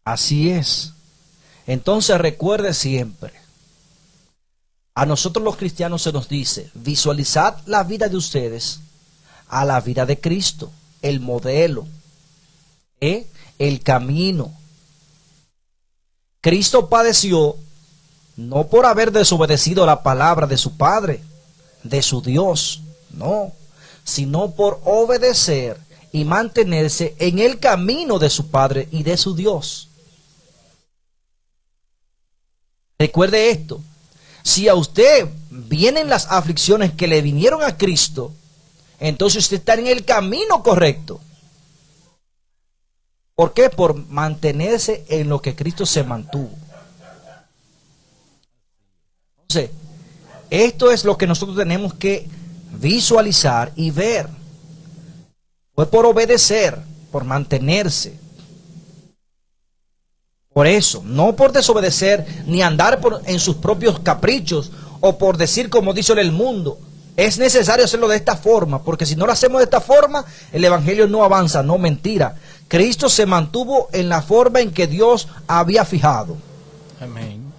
Así es. Entonces recuerde siempre, a nosotros los cristianos se nos dice, visualizad la vida de ustedes a la vida de Cristo, el modelo, el camino. Cristo padeció no por haber desobedecido la palabra de su Padre, de su Dios, no, sino por obedecer y mantenerse en el camino de su Padre y de su Dios. Recuerde esto. Si a usted vienen las aflicciones que le vinieron a Cristo, entonces usted está en el camino correcto. ¿Por qué? Por mantenerse en lo que Cristo se mantuvo. Entonces, esto es lo que nosotros tenemos que visualizar y ver. Fue por obedecer, por mantenerse. Por eso, no por desobedecer, ni andar en sus propios caprichos, o por decir como dice el mundo. Es necesario hacerlo de esta forma, porque si no lo hacemos de esta forma, el evangelio no avanza, no, mentira. Cristo se mantuvo en la forma en que Dios había fijado. Amén.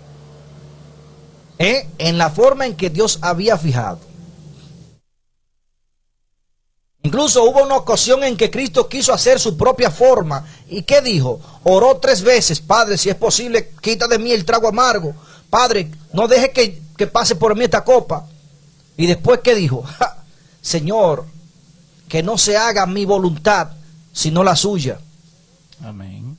En la forma en que Dios había fijado. Incluso hubo una ocasión en que Cristo quiso hacer su propia forma. ¿Y qué dijo? Oró 3 veces. Padre, si es posible, quita de mí el trago amargo. Padre, no deje que pase por mí esta copa. Y después, ¿qué dijo? Señor, que no se haga mi voluntad, sino la suya. Amén.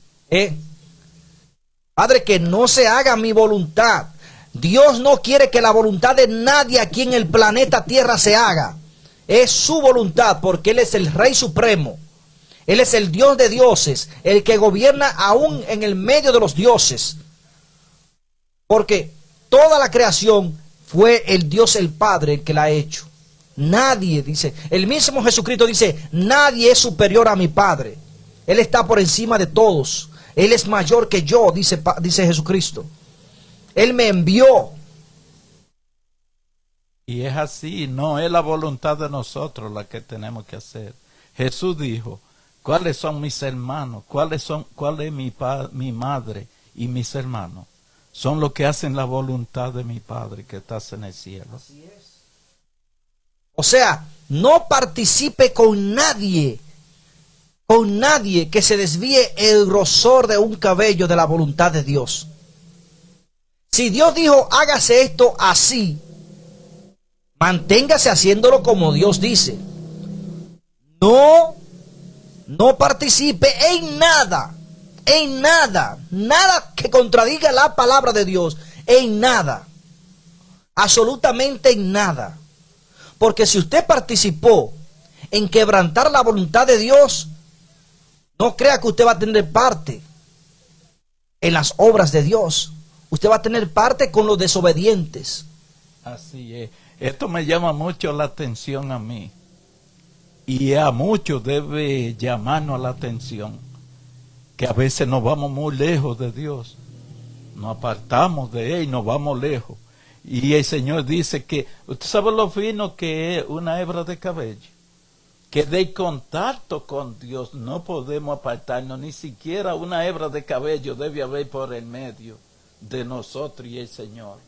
Padre, que no se haga mi voluntad. Dios no quiere que la voluntad de nadie aquí en el planeta Tierra se haga. Es su voluntad, porque Él es el Rey Supremo. Él es el Dios de dioses, el que gobierna aún en el medio de los dioses. Porque toda la creación fue el Dios el Padre el que la ha hecho. Nadie, dice, el mismo Jesucristo dice, nadie es superior a mi Padre. Él está por encima de todos. Él es mayor que yo, dice Jesucristo. Él me envió. Y es así, no es la voluntad de nosotros la que tenemos que hacer. Jesús dijo, ¿cuáles son mis hermanos? ¿Cuál es mi madre y mis hermanos? Son los que hacen la voluntad de mi Padre que estás en el cielo. Así es. O sea, no participe con nadie que se desvíe el grosor de un cabello de la voluntad de Dios. Si Dios dijo, hágase esto así, manténgase haciéndolo como Dios dice. No participe en nada que contradiga la palabra de Dios, en nada, absolutamente en nada. Porque si usted participó en quebrantar la voluntad de Dios, no crea que usted va a tener parte en las obras de Dios. Usted va a tener parte con los desobedientes. Así es. Esto me llama mucho la atención a mí. Y a muchos debe llamarnos la atención que a veces nos vamos muy lejos de Dios. Nos apartamos de Él y nos vamos lejos. Y el Señor dice que, ¿usted sabe lo fino que es una hebra de cabello? Que de contacto con Dios no podemos apartarnos, ni siquiera una hebra de cabello debe haber por el medio de nosotros y el Señor.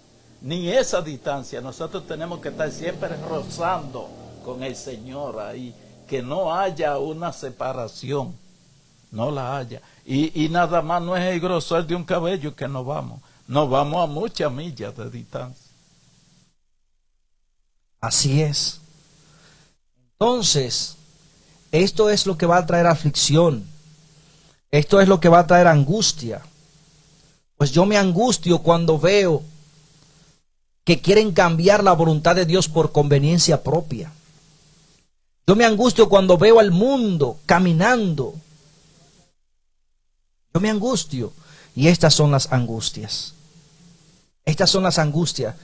Ni esa distancia, nosotros tenemos que estar siempre rozando con el Señor ahí, que no haya una separación, no la haya. Y nada más no es el grosor de un cabello que nos vamos a muchas millas de distancia. Así es. Entonces, esto es lo que va a traer aflicción. Esto es lo que va a traer angustia. Pues yo me angustio cuando veo que quieren cambiar la voluntad de Dios por conveniencia propia. Yo me angustio cuando veo al mundo caminando. Yo me angustio. Y estas son las angustias. Estas son las angustias.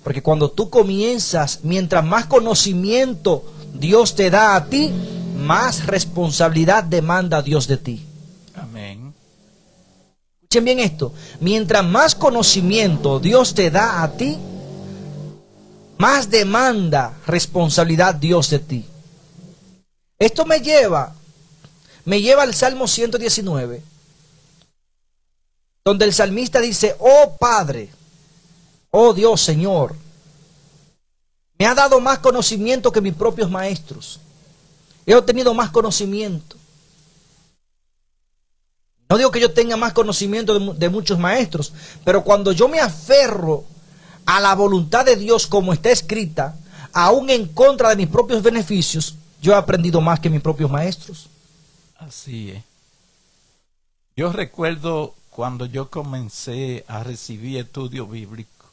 Porque cuando tú comienzas, mientras más conocimiento Dios te da a ti, más responsabilidad demanda Dios de ti. Amén. Escuchen bien esto. Mientras más conocimiento Dios te da a ti, más demanda responsabilidad Dios de ti. Esto me lleva al Salmo 119, donde el salmista dice: oh Padre, oh Dios Señor, me ha dado más conocimiento que mis propios maestros. He obtenido más conocimiento. No digo que yo tenga más conocimiento de muchos maestros, pero cuando yo me aferro a la voluntad de Dios como está escrita, aún en contra de mis propios beneficios, yo he aprendido más que mis propios maestros. Así es. Yo recuerdo cuando yo comencé a recibir estudio bíblico,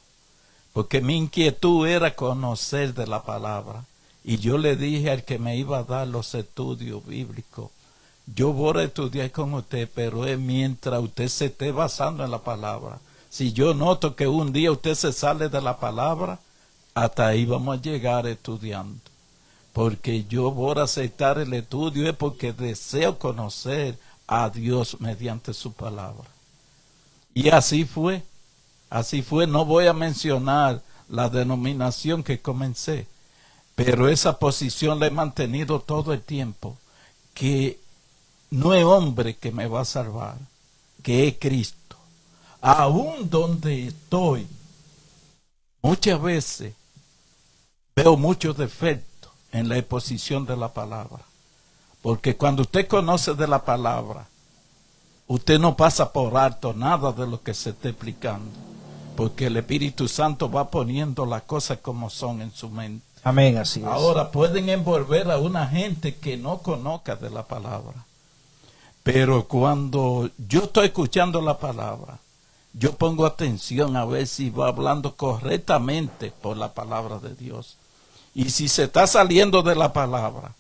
porque mi inquietud era conocer de la palabra, y yo le dije al que me iba a dar los estudios bíblicos: yo voy a estudiar con usted, pero es mientras usted se esté basando en la palabra. Si yo noto que un día usted se sale de la palabra, hasta ahí vamos a llegar estudiando. Porque yo voy a aceptar el estudio es porque deseo conocer a Dios mediante su palabra. Y así fue, no voy a mencionar la denominación que comencé, pero esa posición la he mantenido todo el tiempo, que no es hombre que me va a salvar, que es Cristo. Aún donde estoy, muchas veces veo muchos defectos en la exposición de la palabra, porque cuando usted conoce de la palabra, usted no pasa por alto nada de lo que se está explicando, porque el Espíritu Santo va poniendo las cosas como son en su mente. Amén, así es. Ahora pueden envolver a una gente que no conozca de la palabra, pero cuando yo estoy escuchando la palabra, yo pongo atención a ver si va hablando correctamente por la palabra de Dios. Y si se está saliendo de la palabra,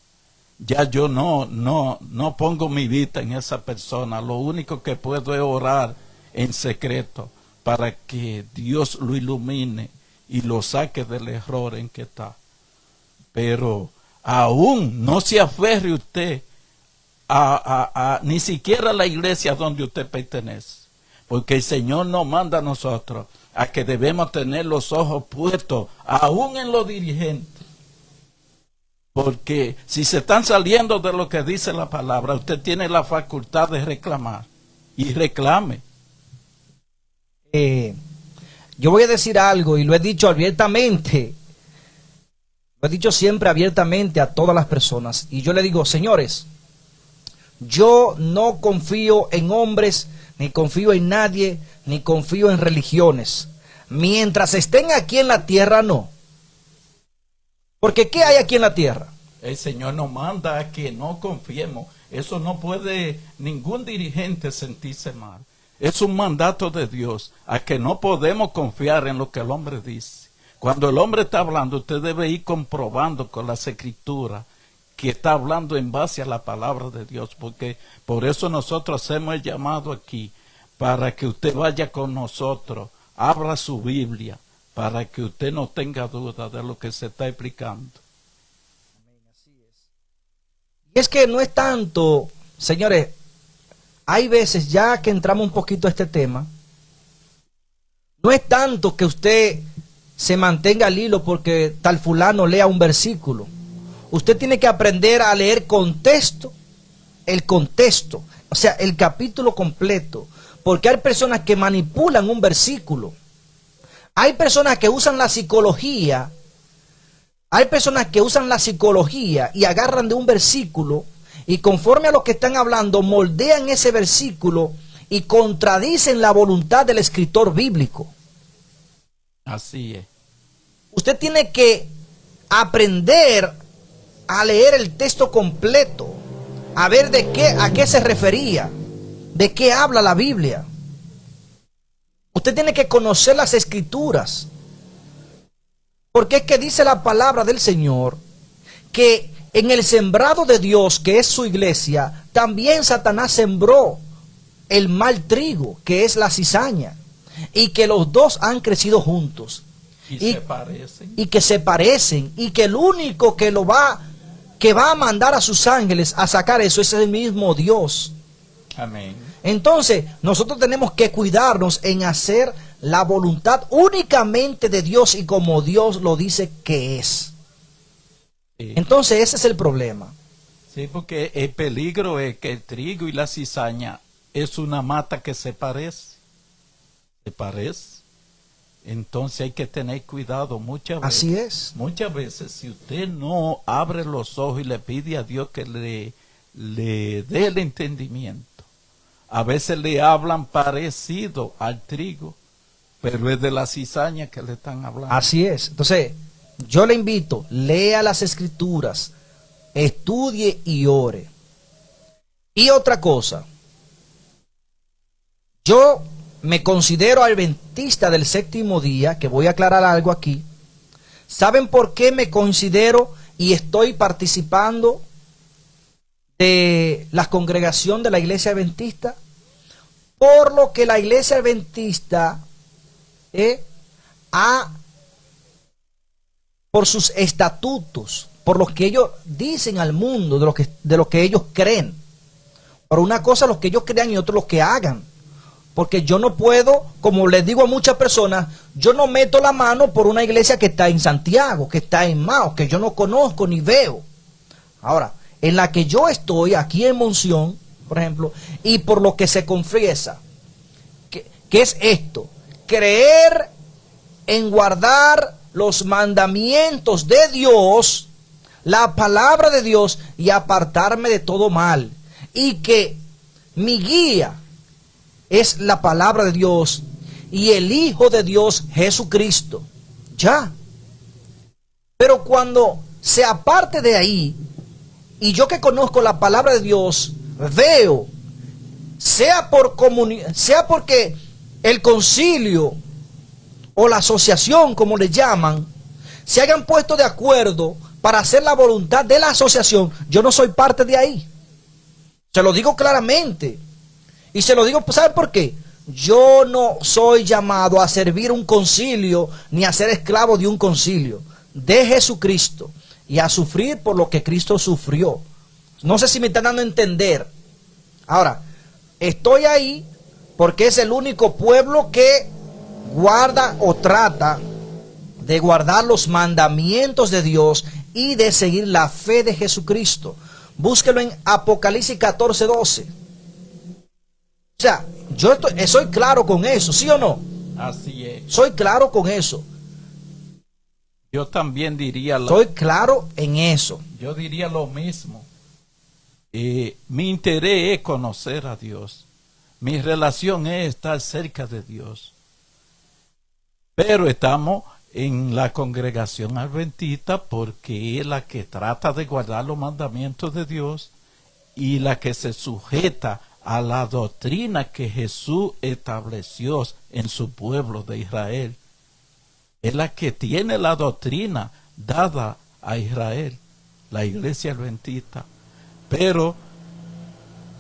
ya yo no pongo mi vista en esa persona. Lo único que puedo es orar en secreto para que Dios lo ilumine y lo saque del error en que está. Pero aún no se aferre usted ni siquiera a la iglesia donde usted pertenece. Porque el Señor nos manda a nosotros a que debemos tener los ojos puestos aún en los dirigentes. Porque si se están saliendo de lo que dice la palabra, usted tiene la facultad de reclamar. Y reclame. Yo voy a decir algo y lo he dicho abiertamente. Lo he dicho siempre abiertamente a todas las personas. Y yo le digo: señores, yo no confío en hombres, ni confío en nadie, ni confío en religiones. Mientras estén aquí en la tierra, no. Porque ¿qué hay aquí en la tierra? El Señor nos manda a que no confiemos. Eso no puede ningún dirigente sentirse mal. Es un mandato de Dios a que no podemos confiar en lo que el hombre dice. Cuando el hombre está hablando, usted debe ir comprobando con las escrituras que está hablando en base a la palabra de Dios, porque por eso nosotros hacemos el llamado aquí, para que usted vaya con nosotros, abra su Biblia, para que usted no tenga duda de lo que se está explicando. Amén, así es. Y es que no es tanto, señores, hay veces ya que entramos un poquito a este tema, no es tanto que usted se mantenga al hilo porque tal fulano lea un versículo. Usted tiene que aprender a leer el contexto, o sea, el capítulo completo, porque hay personas que manipulan un versículo. Hay personas que usan la psicología, y agarran de un versículo y conforme a lo que están hablando, moldean ese versículo y contradicen la voluntad del escritor bíblico. Así es. Usted tiene que aprender a leer el texto completo, a ver a qué se refería, de qué habla la Biblia. Usted tiene que conocer las escrituras, porque es que dice la palabra del Señor que en el sembrado de Dios, que es su iglesia, también Satanás sembró el mal trigo, que es la cizaña, y que los dos han crecido juntos. Y se parecen. Y que se parecen, y que el único que va a mandar a sus ángeles a sacar eso es el mismo Dios. Amén. Entonces, nosotros tenemos que cuidarnos en hacer la voluntad únicamente de Dios y como Dios lo dice que es. Sí. Entonces, ese es el problema. Sí, porque el peligro es que el trigo y la cizaña es una mata que se parece. Se parece. Entonces hay que tener cuidado muchas veces. Así es. Muchas veces, si usted no abre los ojos y le pide a Dios que le dé el entendimiento, a veces le hablan parecido al trigo, pero es de la cizaña que le están hablando. Así es. Entonces, yo le invito, lea las escrituras, estudie y ore. Y otra cosa, yo me considero adventista del séptimo día, que voy a aclarar algo aquí. ¿Saben por qué me considero y estoy participando de la congregación de la iglesia adventista? Por lo que la iglesia adventista por sus estatutos, por lo que ellos dicen al mundo, de lo que ellos creen. Por una cosa los que ellos crean y otro los que hagan. Porque yo no puedo, como les digo a muchas personas, yo no meto la mano por una iglesia que está en Santiago, que está en Mao, que yo no conozco ni veo. Ahora, en la que yo estoy, aquí en Monción, por ejemplo, y por lo que se confiesa, que es esto, creer en guardar los mandamientos de Dios, la palabra de Dios, y apartarme de todo mal. Y que mi guía es la palabra de Dios y el Hijo de Dios, Jesucristo. Ya. Pero cuando se aparte de ahí, y yo que conozco la palabra de Dios, veo, sea porque el concilio o la asociación, como le llaman, se hayan puesto de acuerdo para hacer la voluntad de la asociación, yo no soy parte de ahí. Se lo digo claramente. Y se lo digo, ¿sabe por qué? Yo no soy llamado a servir un concilio ni a ser esclavo de un concilio. De Jesucristo. Y a sufrir por lo que Cristo sufrió. No sé si me están dando a entender. Ahora, estoy ahí porque es el único pueblo que guarda o trata de guardar los mandamientos de Dios y de seguir la fe de Jesucristo. Búsquelo en Apocalipsis 14:12. O sea, yo soy claro con eso, ¿sí o no? Así es. Soy claro con eso. Yo también diría Soy claro en eso. Yo diría lo mismo. Mi interés es conocer a Dios. Mi relación es estar cerca de Dios. Pero estamos en la congregación adventista porque es la que trata de guardar los mandamientos de Dios y la que se sujeta a la doctrina que Jesús estableció en su pueblo de Israel. Es la que tiene la doctrina dada a Israel, la iglesia adventista. Pero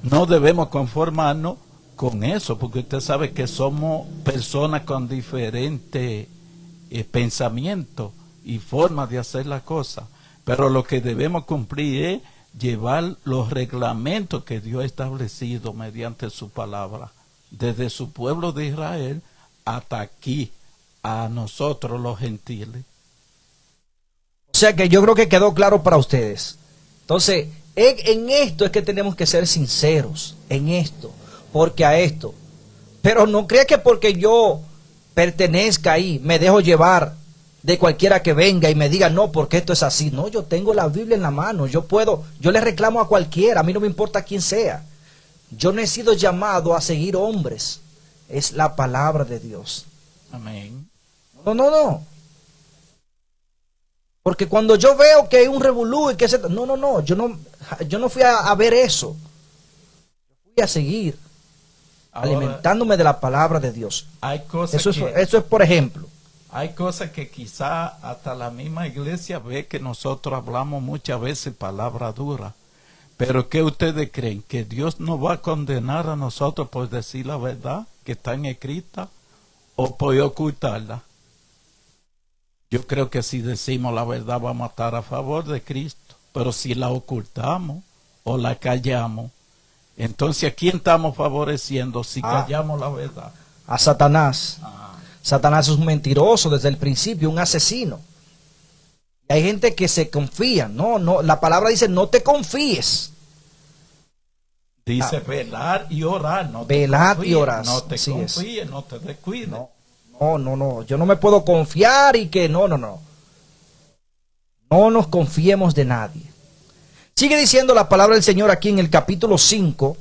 no debemos conformarnos con eso, porque usted sabe que somos personas con diferentes pensamientos y formas de hacer las cosas. Pero lo que debemos cumplir es llevar los reglamentos que Dios ha establecido mediante su palabra, desde su pueblo de Israel hasta aquí, a nosotros los gentiles. O sea que yo creo que quedó claro para ustedes. Entonces, en esto es que tenemos que ser sinceros, en esto, porque a esto. Pero no crea que porque yo pertenezca ahí, me dejo llevar de cualquiera que venga y me diga, no, porque esto es así. No, yo tengo la Biblia en la mano, yo le reclamo a cualquiera, a mí no me importa quién sea. Yo no he sido llamado a seguir hombres, es la palabra de Dios. Amén. No. Porque cuando yo veo que hay un revolú y que yo no fui a ver eso. Fui a seguir alimentándome de la palabra de Dios. Hay cosas eso es por ejemplo. Hay cosas que quizá hasta la misma iglesia ve que nosotros hablamos muchas veces palabra dura. Pero ¿qué ustedes creen? ¿Que Dios nos va a condenar a nosotros por decir la verdad que está en escrita o por ocultarla? Yo creo que si decimos la verdad vamos a estar a favor de Cristo. Pero si la ocultamos o la callamos, entonces ¿a quién estamos favoreciendo si callamos la verdad? A Satanás. Satanás es un mentiroso desde el principio, un asesino. Hay gente que se confía. No, la palabra dice no te confíes. Dice velar y orar. Velar y orar. No te confíes, no te descuides. No, yo no me puedo confiar y que no. No nos confiemos de nadie. Sigue diciendo la palabra del Señor aquí en el capítulo 5.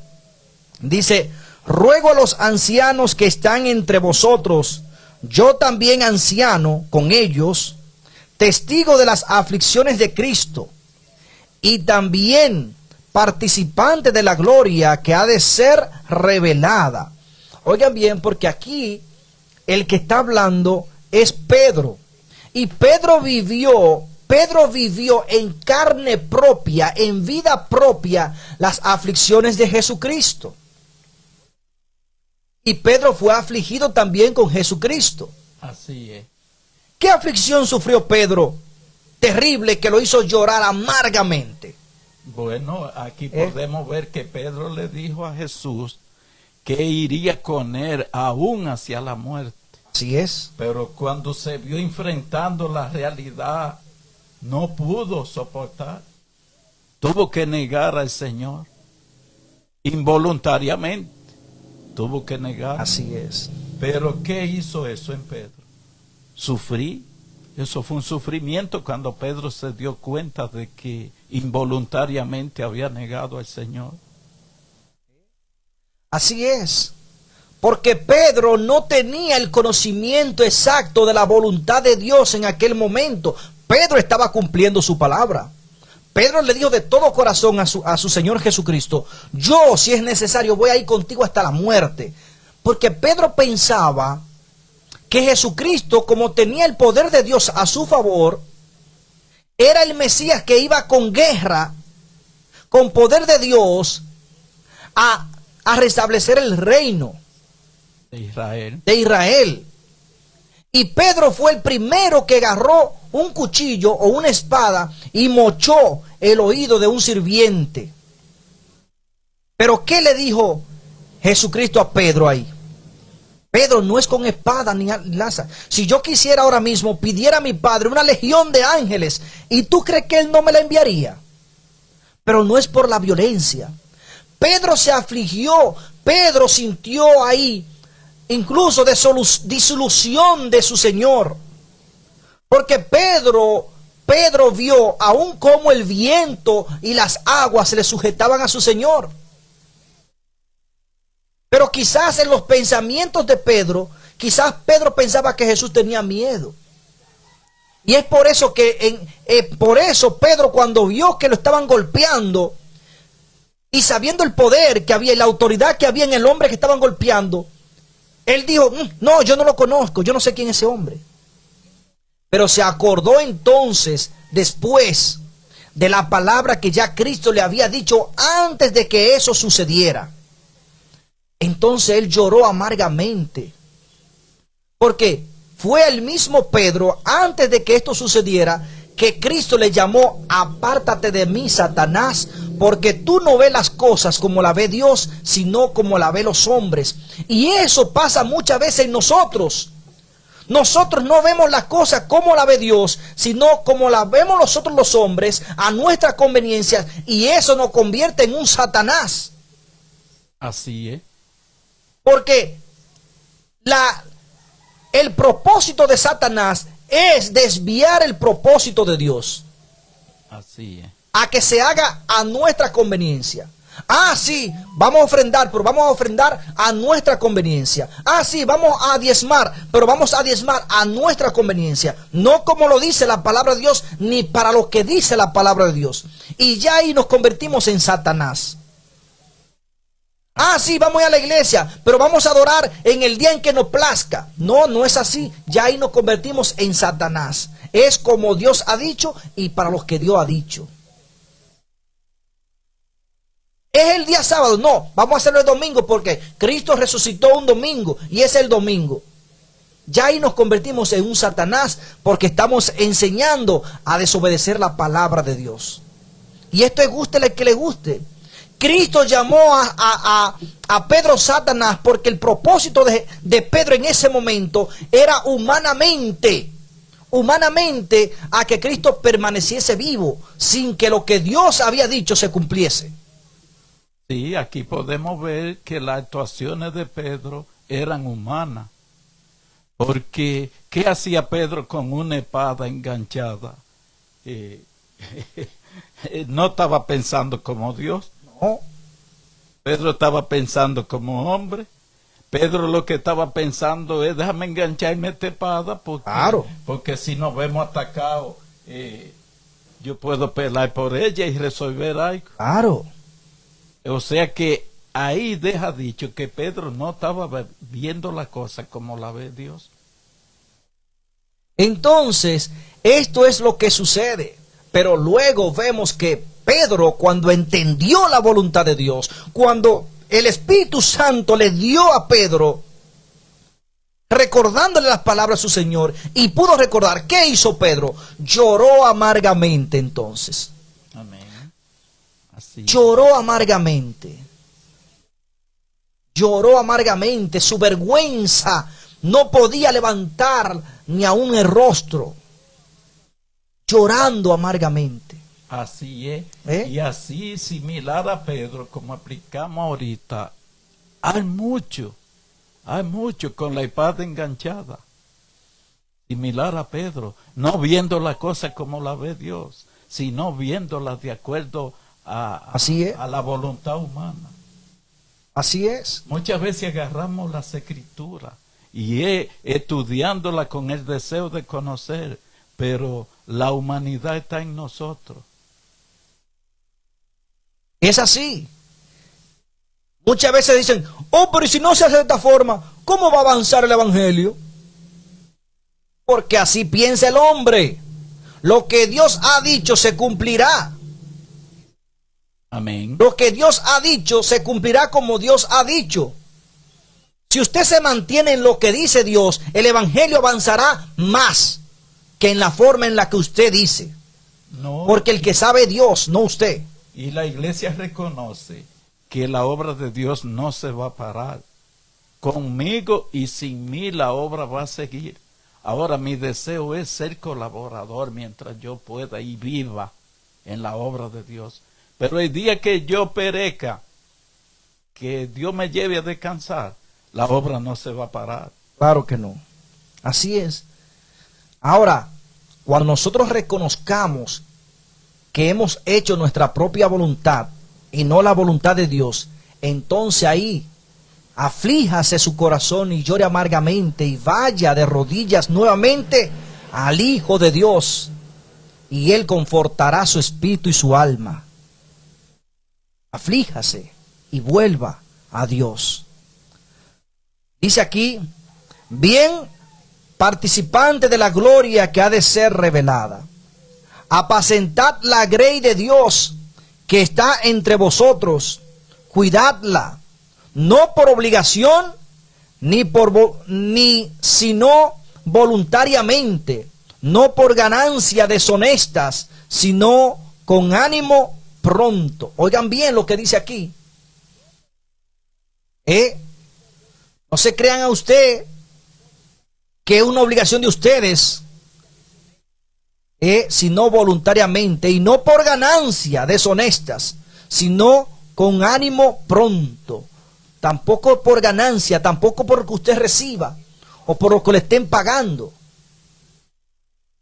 Dice, ruego a los ancianos que están entre vosotros, yo también anciano con ellos, testigo de las aflicciones de Cristo y también participante de la gloria que ha de ser revelada. Oigan bien, porque aquí el que está hablando es Pedro. Y Pedro vivió en carne propia, en vida propia, las aflicciones de Jesucristo. Y Pedro fue afligido también con Jesucristo. Así es. ¿Qué aflicción sufrió Pedro? Terrible, que lo hizo llorar amargamente. Bueno, aquí podemos ver que Pedro le dijo a Jesús que iría con él aún hacia la muerte. Así es. Pero cuando se vio enfrentando la realidad, no pudo soportar. Tuvo que negar al Señor. Involuntariamente. Tuvo que negar. Así es. Pero ¿qué hizo eso en Pedro? Sufrí. Eso fue un sufrimiento cuando Pedro se dio cuenta de que involuntariamente había negado al Señor. Así es. Porque Pedro no tenía el conocimiento exacto de la voluntad de Dios en aquel momento. Pedro estaba cumpliendo su palabra. Pedro le dijo de todo corazón a su Señor Jesucristo, yo, si es necesario, voy a ir contigo hasta la muerte. Porque Pedro pensaba que Jesucristo, como tenía el poder de Dios a su favor, era el Mesías que iba con guerra, con poder de Dios, a restablecer el reino de Israel. Y Pedro fue el primero que agarró un cuchillo o una espada y mochó el oído de un sirviente. Pero ¿qué le dijo Jesucristo a Pedro ahí? Pedro, no es con espada ni lanza. Si yo quisiera ahora mismo, pidiera a mi Padre una legión de ángeles, ¿y tú crees que Él no me la enviaría? Pero no es por la violencia. Pedro se afligió, Pedro sintió ahí incluso disolución de su Señor. Porque Pedro vio aún cómo el viento y las aguas se le sujetaban a su Señor. Pero quizás en los pensamientos de Pedro, quizás Pedro pensaba que Jesús tenía miedo. Y es por eso que Pedro, cuando vio que lo estaban golpeando y sabiendo el poder que había y la autoridad que había en el hombre que estaban golpeando, él dijo, no, yo no lo conozco, yo no sé quién es ese hombre. Pero se acordó entonces, después de la palabra que ya Cristo le había dicho antes de que eso sucediera. Entonces él lloró amargamente. Porque fue el mismo Pedro, antes de que esto sucediera, que Cristo le llamó, apártate de mí, Satanás, porque tú no ves las cosas como la ve Dios, sino como la ven los hombres. Y eso pasa muchas veces en nosotros. Nosotros no vemos las cosas como la ve Dios, sino como la vemos nosotros los hombres, a nuestra conveniencia, y eso nos convierte en un Satanás. Así es. Porque el propósito de Satanás es desviar el propósito de Dios. Así es. A que se haga a nuestra conveniencia. Ah, sí, vamos a ofrendar, pero vamos a ofrendar a nuestra conveniencia. Ah, sí, vamos a diezmar, pero vamos a diezmar a nuestra conveniencia. No como lo dice la palabra de Dios, ni para lo que dice la palabra de Dios. Y ya ahí nos convertimos en Satanás. Ah, sí, vamos a ir a la iglesia, pero vamos a adorar en el día en que nos plazca. No, no es así. Ya ahí nos convertimos en Satanás. Es como Dios ha dicho y para los que Dios ha dicho. ¿Es el día sábado? No, vamos a hacerlo el domingo porque Cristo resucitó un domingo y es el domingo. Ya ahí nos convertimos en un Satanás porque estamos enseñando a desobedecer la palabra de Dios. Y esto es gústele que le guste. Cristo llamó a Pedro Satanás porque el propósito de Pedro en ese momento era humanamente a que Cristo permaneciese vivo sin que lo que Dios había dicho se cumpliese. Sí, aquí podemos ver que las actuaciones de Pedro eran humanas. Porque, ¿qué hacía Pedro con una espada enganchada? No estaba pensando como Dios. No. Pedro estaba pensando como hombre. Pedro lo que estaba pensando es, déjame engancharme esta espada porque, claro, porque si nos vemos atacados, yo puedo pelear por ella y resolver algo. Claro. O sea que ahí deja dicho que Pedro no estaba viendo la cosa como la ve Dios. Entonces, esto es lo que sucede. Pero luego vemos que Pedro, cuando entendió la voluntad de Dios, cuando el Espíritu Santo le dio a Pedro, recordándole las palabras de su Señor, y pudo recordar, ¿qué hizo Pedro? Lloró amargamente entonces. Amén. Así. Lloró amargamente. Lloró amargamente. Su vergüenza no podía levantar ni aún el rostro. Llorando amargamente. Así es. Y así, similar a Pedro, como explicamos ahorita, hay mucho con la espada enganchada. Similar a Pedro, no viendo la cosa como la ve Dios, sino viéndola de acuerdo Así es. a la voluntad humana. Así es. Muchas veces agarramos las escrituras y estudiándola con el deseo de conocer, pero la humanidad está en nosotros. Es así. Muchas veces dicen, oh, pero si no se hace de esta forma, ¿cómo va a avanzar el evangelio? Porque así piensa el hombre. Lo que Dios ha dicho se cumplirá. Amén. Lo que Dios ha dicho se cumplirá como Dios ha dicho. Si usted se mantiene en lo que dice Dios, el evangelio avanzará más que en la forma en la que usted dice. No. Porque el que sabe Dios, no usted. Y la iglesia reconoce que la obra de Dios no se va a parar. Conmigo y sin mí la obra va a seguir. Ahora mi deseo es ser colaborador mientras yo pueda y viva en la obra de Dios. Pero el día que yo perezca, que Dios me lleve a descansar, la obra no se va a parar. Claro que no. Así es. Ahora, cuando nosotros reconozcamos que hemos hecho nuestra propia voluntad y no la voluntad de Dios, entonces ahí aflíjase su corazón y llore amargamente y vaya de rodillas nuevamente al Hijo de Dios y Él confortará su espíritu y su alma. Aflíjase y vuelva a Dios. Dice aquí, bien participante de la gloria que ha de ser revelada. Apacentad la grey de Dios que está entre vosotros, cuidadla, no por obligación, ni sino voluntariamente, no por ganancia deshonestas, sino con ánimo pronto. Oigan bien lo que dice aquí. No se crean a usted que es una obligación de ustedes, sino voluntariamente, y no por ganancia deshonestas, sino con ánimo pronto. Tampoco por ganancia, tampoco por lo que usted reciba o por lo que le estén pagando.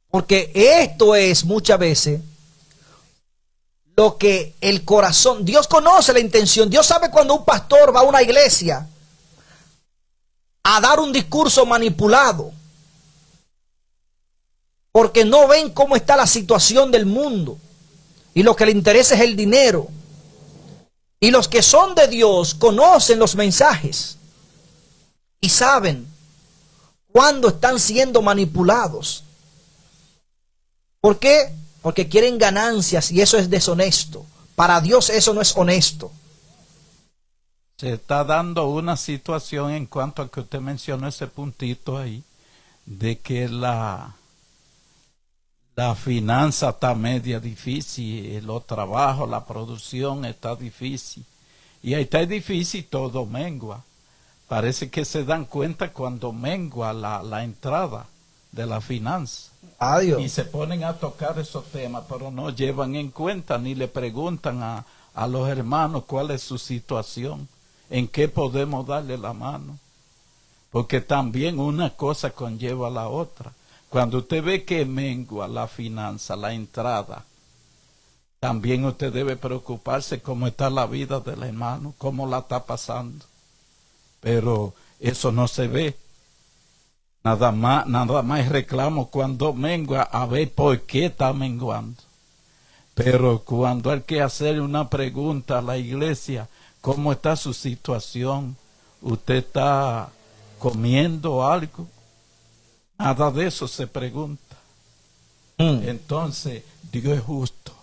Porque esto es muchas veces lo que el corazón, Dios conoce la intención, Dios sabe cuando un pastor va a una iglesia a dar un discurso manipulado, porque no ven cómo está la situación del mundo y lo que le interesa es el dinero. Y los que son de Dios conocen los mensajes y saben cuándo están siendo manipulados. ¿Por qué? Porque quieren ganancias y eso es deshonesto. Para Dios eso no es honesto. Se está dando una situación en cuanto a que usted mencionó ese puntito ahí, de que la finanza está media difícil, los trabajos, la producción está difícil. Y ahí está difícil, todo mengua. Parece que se dan cuenta cuando mengua la entrada de la finanza. Adiós. Y se ponen a tocar esos temas, pero no llevan en cuenta ni le preguntan a los hermanos cuál es su situación, en qué podemos darle la mano. Porque también una cosa conlleva a la otra. Cuando usted ve que mengua la finanza, la entrada, también usted debe preocuparse cómo está la vida del hermano, cómo la está pasando. Pero eso no se ve. Nada más reclamo cuando mengua a ver por qué está menguando. Pero cuando hay que hacer una pregunta a la iglesia, ¿cómo está su situación? ¿Usted está comiendo algo? Nada de eso se pregunta. Entonces, Dios es justo.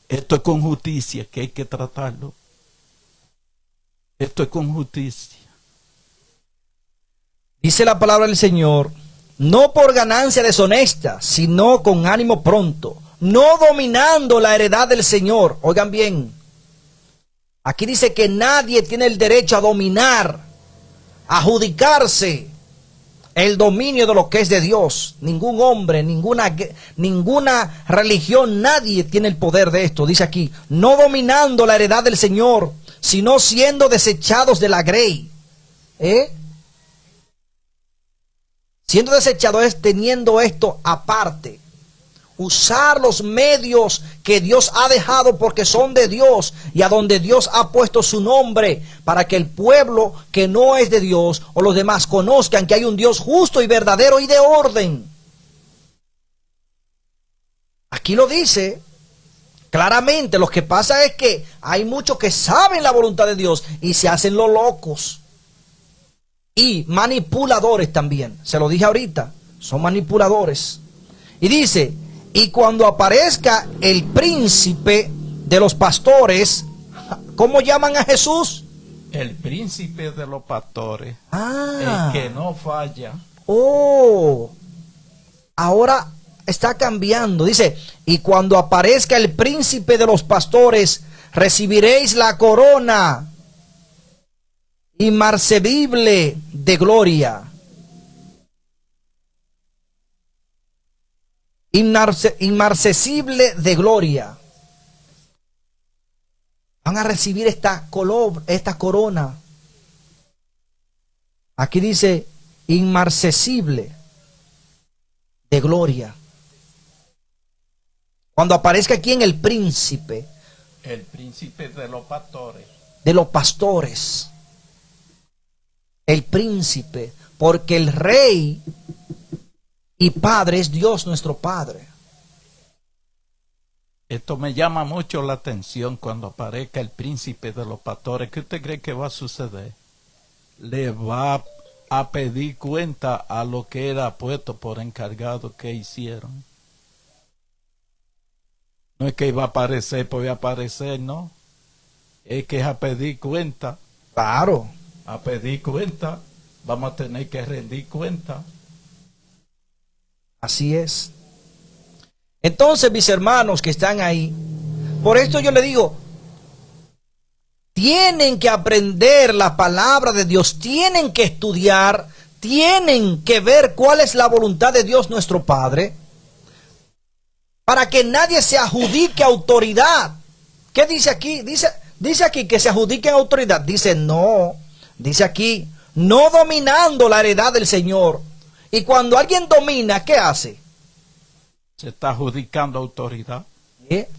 Esto es con justicia que hay que tratarlo. Esto es con justicia. Dice la palabra del Señor, no por ganancia deshonesta, sino con ánimo pronto, no dominando la heredad del Señor. Oigan bien, aquí dice que nadie tiene el derecho a dominar, a adjudicarse el dominio de lo que es de Dios. Ningún hombre, ninguna religión, nadie tiene el poder de esto. Dice aquí, no dominando la heredad del Señor, sino siendo desechados de la grey. Siendo desechados es teniendo esto aparte. Usar los medios que Dios ha dejado porque son de Dios y a donde Dios ha puesto su nombre para que el pueblo que no es de Dios o los demás conozcan que hay un Dios justo y verdadero y de orden. Aquí lo dice claramente. Lo que pasa es que hay muchos que saben la voluntad de Dios y se hacen los locos. Y manipuladores también. Se lo dije ahorita. Son manipuladores. Y dice, y cuando aparezca el príncipe de los pastores, ¿cómo llaman a Jesús? El príncipe de los pastores. El que no falla. Ahora está cambiando. Dice, y cuando aparezca el príncipe de los pastores, recibiréis la corona inmarcesible de gloria. Inmarcesible de gloria. Van a recibir esta corona. Aquí dice inmarcesible de gloria. Cuando aparezca aquí en el príncipe. El príncipe de los pastores. De los pastores. El príncipe. Porque el rey y padre es Dios nuestro Padre. Esto me llama mucho la atención cuando aparezca el príncipe de los pastores. ¿Qué usted cree que va a suceder? Le va a pedir cuenta a lo que era puesto por encargado que hicieron. No es que iba a aparecer por aparecer, no. Es que es a pedir cuenta. Claro. A pedir cuenta. Vamos a tener que rendir cuenta. Así es. Entonces, mis hermanos que están ahí, por esto yo le digo, tienen que aprender la palabra de Dios, tienen que estudiar, tienen que ver cuál es la voluntad de Dios nuestro Padre, para que nadie se adjudique autoridad. ¿Qué dice aquí? Dice aquí que se adjudiquen autoridad. Dice no, dice aquí, no dominando la heredad del Señor. Y cuando alguien domina, ¿qué hace? Se está adjudicando autoridad. ¿Eh?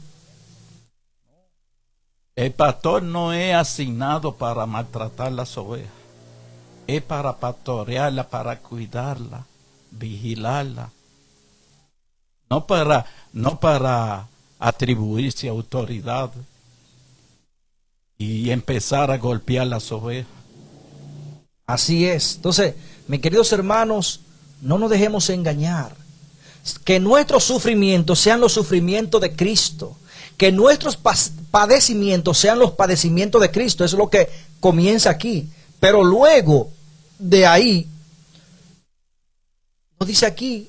El pastor no es asignado para maltratar las ovejas. Es para pastorearla, para cuidarla, vigilarla. No para atribuirse autoridad y empezar a golpear las ovejas. Así es. Entonces, mis queridos hermanos, no nos dejemos engañar. Que nuestros sufrimientos sean los sufrimientos de Cristo. Que nuestros padecimientos sean los padecimientos de Cristo. Eso es lo que comienza aquí. Pero luego de ahí, nos dice aquí,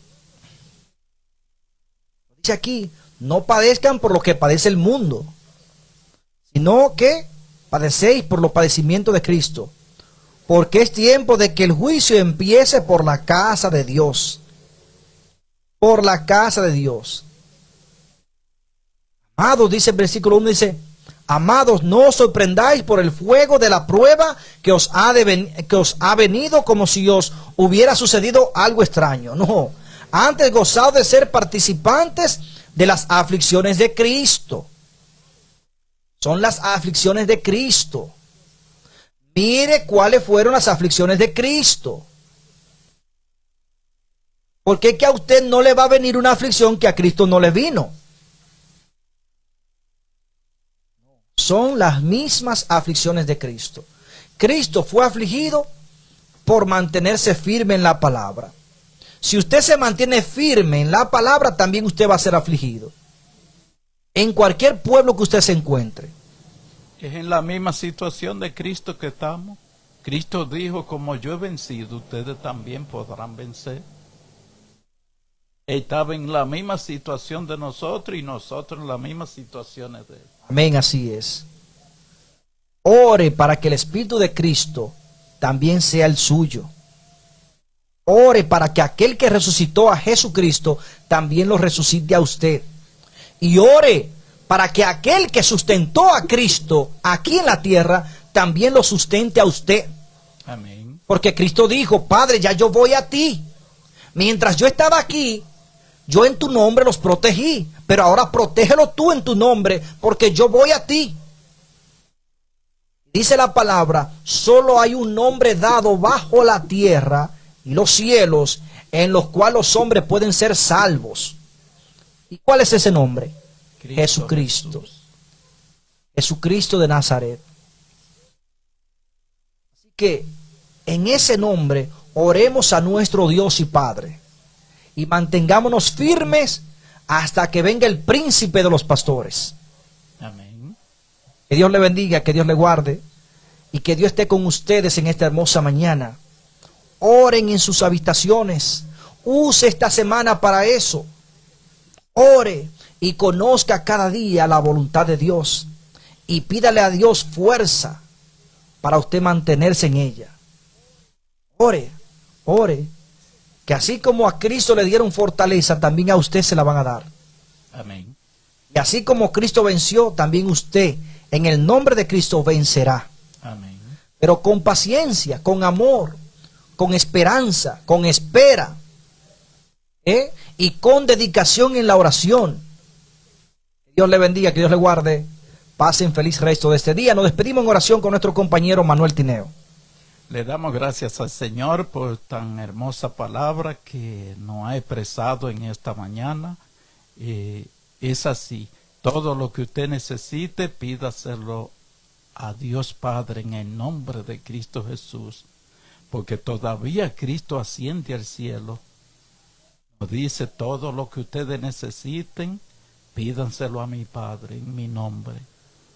no padezcan por lo que padece el mundo, sino que padecéis por los padecimientos de Cristo. Porque es tiempo de que el juicio empiece por la casa de Dios. Por la casa de Dios. Amados, dice el versículo 1, dice, amados, no os sorprendáis por el fuego de la prueba que os ha venido como si os hubiera sucedido algo extraño. No, antes gozaos de ser participantes de las aflicciones de Cristo. Son las aflicciones de Cristo. Mire cuáles fueron las aflicciones de Cristo. Porque es que a usted no le va a venir una aflicción que a Cristo no le vino. Son las mismas aflicciones de Cristo. Cristo fue afligido por mantenerse firme en la palabra. Si usted se mantiene firme en la palabra, también usted va a ser afligido. En cualquier pueblo que usted se encuentre. Es en la misma situación de Cristo que estamos. Cristo dijo, como yo he vencido, ustedes también podrán vencer. Él estaba en la misma situación de nosotros y nosotros en las mismas situaciones de él. Amén, así es. Ore para que el Espíritu de Cristo también sea el suyo. Ore para que aquel que resucitó a Jesucristo también lo resucite a usted. Y ore para que aquel que sustentó a Cristo aquí en la tierra también lo sustente a usted. Amén. Porque Cristo dijo, Padre, ya yo voy a ti. Mientras yo estaba aquí, yo en tu nombre los protegí, pero ahora protégelo tú en tu nombre, porque yo voy a ti. Dice la palabra, solo hay un nombre dado bajo la tierra y los cielos, en los cuales los hombres pueden ser salvos. ¿Y cuál es ese nombre? Jesucristo. Jesucristo de Nazaret. Así que en ese nombre oremos a nuestro Dios y Padre. Y mantengámonos firmes hasta que venga el príncipe de los pastores. Amén. Que Dios le bendiga, que Dios le guarde y que Dios esté con ustedes en esta hermosa mañana. Oren en sus habitaciones. Use esta semana para eso. Ore y conozca cada día la voluntad de Dios. Y pídale a Dios fuerza para usted mantenerse en ella. Ore, ore. Que así como a Cristo le dieron fortaleza, también a usted se la van a dar. Amén. Y así como Cristo venció, también usted, en el nombre de Cristo, vencerá. Amén. Pero con paciencia, con amor, con esperanza, con espera, y con dedicación en la oración. Que Dios le bendiga, que Dios le guarde. Pasen feliz resto de este día. Nos despedimos en oración con nuestro compañero Manuel Tineo. Le damos gracias al Señor por tan hermosa palabra que nos ha expresado en esta mañana. Es así, todo lo que usted necesite, pídaselo a Dios Padre en el nombre de Cristo Jesús, porque todavía Cristo asciende al cielo. Nos dice, todo lo que ustedes necesiten, pídanselo a mi Padre en mi nombre,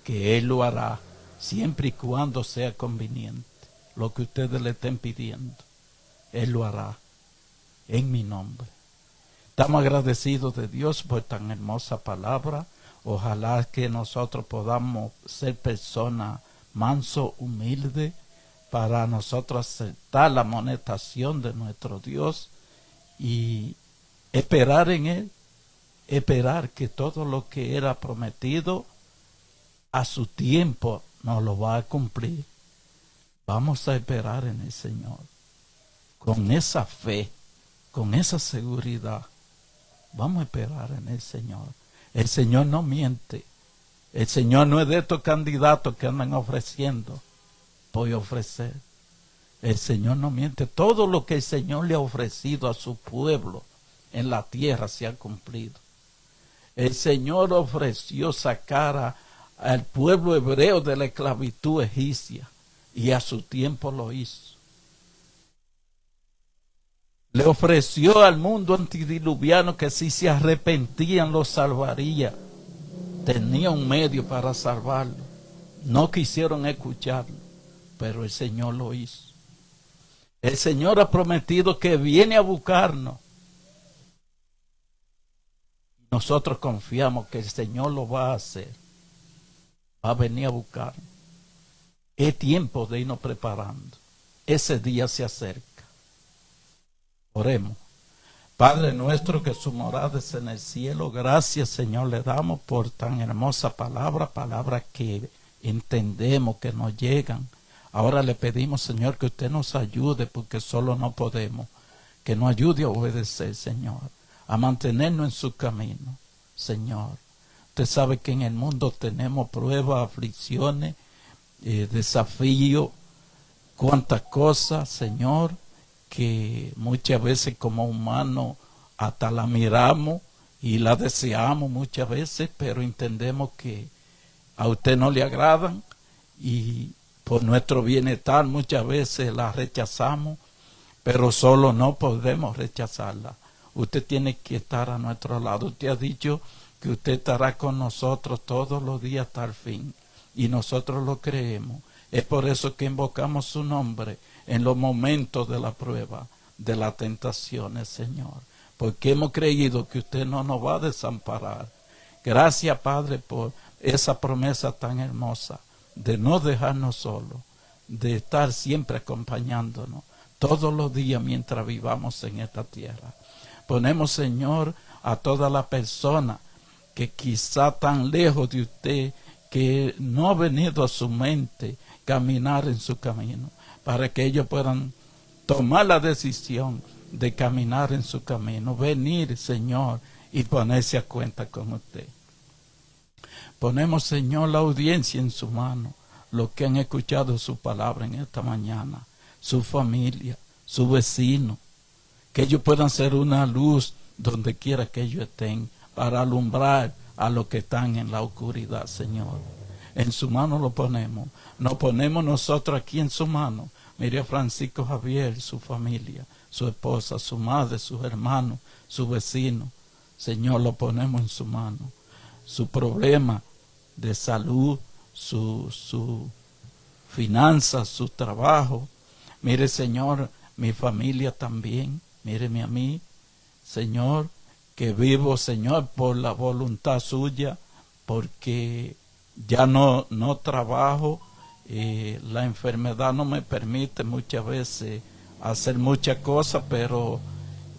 que Él lo hará, siempre y cuando sea conveniente. Lo que ustedes le estén pidiendo, Él lo hará en mi nombre. Estamos agradecidos de Dios por tan hermosa palabra. Ojalá que nosotros podamos ser personas manso, humilde, para nosotros aceptar la amonestación de nuestro Dios y esperar en Él, esperar que todo lo que era prometido a su tiempo nos lo va a cumplir. Vamos a esperar en el Señor, con esa fe, con esa seguridad. Vamos a esperar en el Señor. El Señor no miente. El Señor no es de estos candidatos que andan ofreciendo por ofrecer. El Señor no miente. Todo lo que el Señor le ha ofrecido a su pueblo en la tierra se ha cumplido. El Señor ofreció sacar al pueblo hebreo de la esclavitud egipcia y a su tiempo lo hizo. Le ofreció al mundo antediluviano que si se arrepentían lo salvaría. Tenía un medio para salvarlo. No quisieron escucharlo, pero el Señor lo hizo. El Señor ha prometido que viene a buscarnos. Nosotros confiamos que el Señor lo va a hacer. Va a venir a buscarnos. Es tiempo de irnos preparando. Ese día se acerca. Oremos. Padre nuestro que su morada es en el cielo, gracias Señor le damos por tan hermosa palabra, palabras que entendemos, que nos llegan. Ahora le pedimos Señor que usted nos ayude porque solo no podemos, que nos ayude a obedecer Señor, a mantenernos en su camino Señor. Usted sabe que en el mundo tenemos pruebas, aflicciones, desafíos, cuántas cosas Señor, que muchas veces como humanos hasta la miramos y la deseamos muchas veces, pero entendemos que a usted no le agradan y por nuestro bienestar muchas veces la rechazamos, pero solo no podemos rechazarla. Usted tiene que estar a nuestro lado. Usted ha dicho que usted estará con nosotros todos los días hasta el fin y nosotros lo creemos. Es por eso que invocamos su nombre en los momentos de la prueba, de las tentaciones, Señor. Porque hemos creído que usted no nos va a desamparar. Gracias, Padre, por esa promesa tan hermosa de no dejarnos solos, de estar siempre acompañándonos todos los días mientras vivamos en esta tierra. Ponemos, Señor, a toda la persona que quizá tan lejos de usted, que no ha venido a su mente caminar en su camino, para que ellos puedan tomar la decisión de caminar en su camino, venir, Señor, y ponerse a cuenta con usted. Ponemos, Señor, la audiencia en su mano, los que han escuchado su palabra en esta mañana, su familia, su vecino, que ellos puedan ser una luz donde quiera que ellos estén, para alumbrar a los que están en la oscuridad, Señor. En su mano lo ponemos. Nos ponemos nosotros aquí en su mano. Mire a Francisco Javier, su familia, su esposa, su madre, sus hermanos, su vecino. Señor, lo ponemos en su mano. Su problema de salud, su finanzas, su trabajo. Mire, Señor, mi familia también. Míreme a mí, Señor, que vivo, Señor, por la voluntad suya, porque ya no trabajo, la enfermedad no me permite muchas veces hacer muchas cosas, pero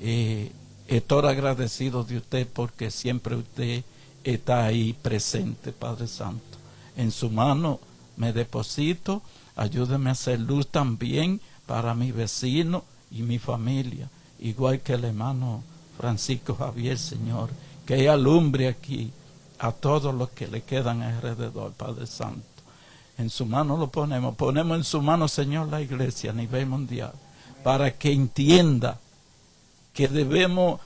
estoy agradecido de usted porque siempre usted está ahí presente, Padre Santo. En su mano me deposito, ayúdeme a hacer luz también para mi vecino y mi familia, igual que el hermano Francisco Javier, Señor, que alumbre aquí a todos los que le quedan alrededor, Padre Santo. En su mano lo ponemos en su mano, Señor, la iglesia a nivel mundial, para que entienda que debemos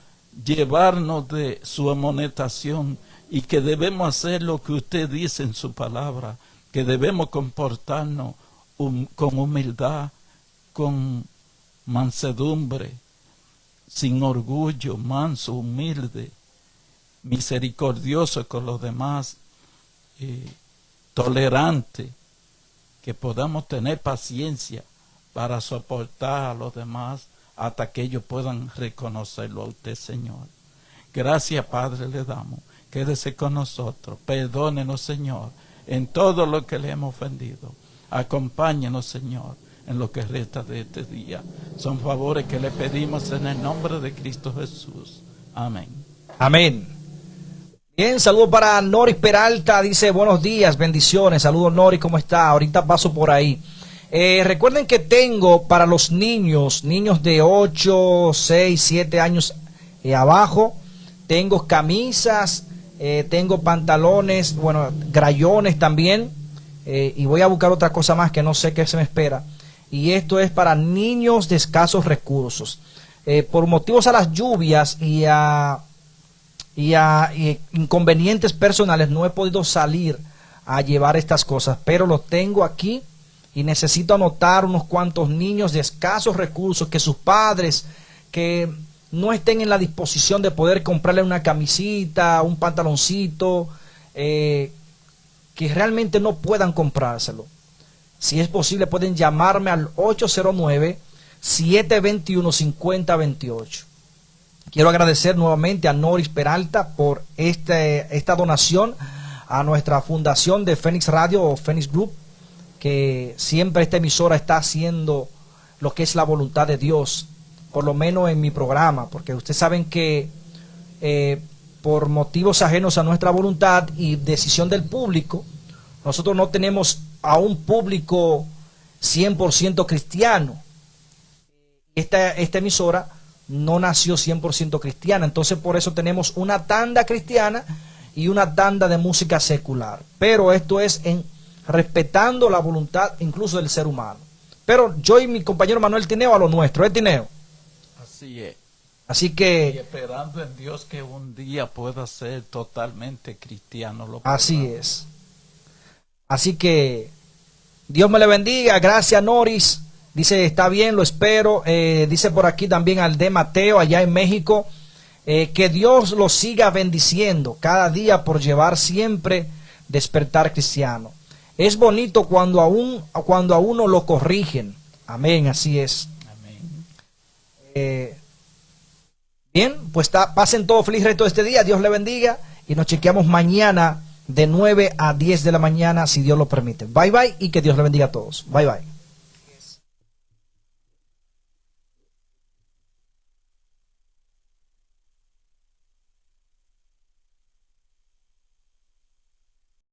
llevarnos de su amonestación y que debemos hacer lo que usted dice en su palabra, que debemos comportarnos con humildad, con mansedumbre, sin orgullo, manso, humilde, misericordioso con los demás, tolerante, que podamos tener paciencia para soportar a los demás hasta que ellos puedan reconocerlo a usted, Señor. Gracias, Padre, le damos. Quédese con nosotros. Perdónenos, Señor, en todo lo que le hemos ofendido. Acompáñanos, Señor, en lo que resta de este día. Son favores que le pedimos en el nombre de Cristo Jesús. Amén. Amén. Bien, saludos para Noris Peralta, dice buenos días, bendiciones, saludos Noris, ¿cómo está? Ahorita paso por ahí. Recuerden que tengo para los niños de 8, 6, 7 años abajo, tengo camisas, tengo pantalones, bueno, grayones también, y voy a buscar otra cosa más que no sé qué se me espera. Y esto es para niños de escasos recursos. Por motivos a las lluvias y inconvenientes personales no he podido salir a llevar estas cosas, pero los tengo aquí y necesito anotar unos cuantos niños de escasos recursos que sus padres que no estén en la disposición de poder comprarle una camisita, un pantaloncito, que realmente no puedan comprárselo. Si es posible pueden llamarme al 809-721-5028. Quiero agradecer nuevamente a Noris Peralta por esta donación a nuestra fundación de Fénix Radio o Fénix Group, que siempre esta emisora está haciendo lo que es la voluntad de Dios, por lo menos en mi programa, porque ustedes saben que por motivos ajenos a nuestra voluntad y decisión del público, nosotros no tenemos a un público 100% cristiano. Esta emisora no nació 100% cristiana, entonces por eso tenemos una tanda cristiana y una tanda de música secular, pero esto es respetando la voluntad incluso del ser humano. Pero yo y mi compañero Manuel Tineo a lo nuestro, ¿eh, Tineo? Así es. Así que... Y esperando en Dios que un día pueda ser totalmente cristiano. Así es. Así que Dios me le bendiga. Gracias, Noris. Dice, está bien, lo espero. Dice por aquí también al de Mateo, allá en México, que Dios lo siga bendiciendo cada día por llevar siempre despertar cristiano. Es bonito cuando a uno lo corrigen. Amén, así es. Amén. Bien, pues pasen todo feliz resto de este día. Dios le bendiga y nos chequeamos mañana de 9 a 10 de la mañana, si Dios lo permite. Bye bye y que Dios le bendiga a todos. Bye bye.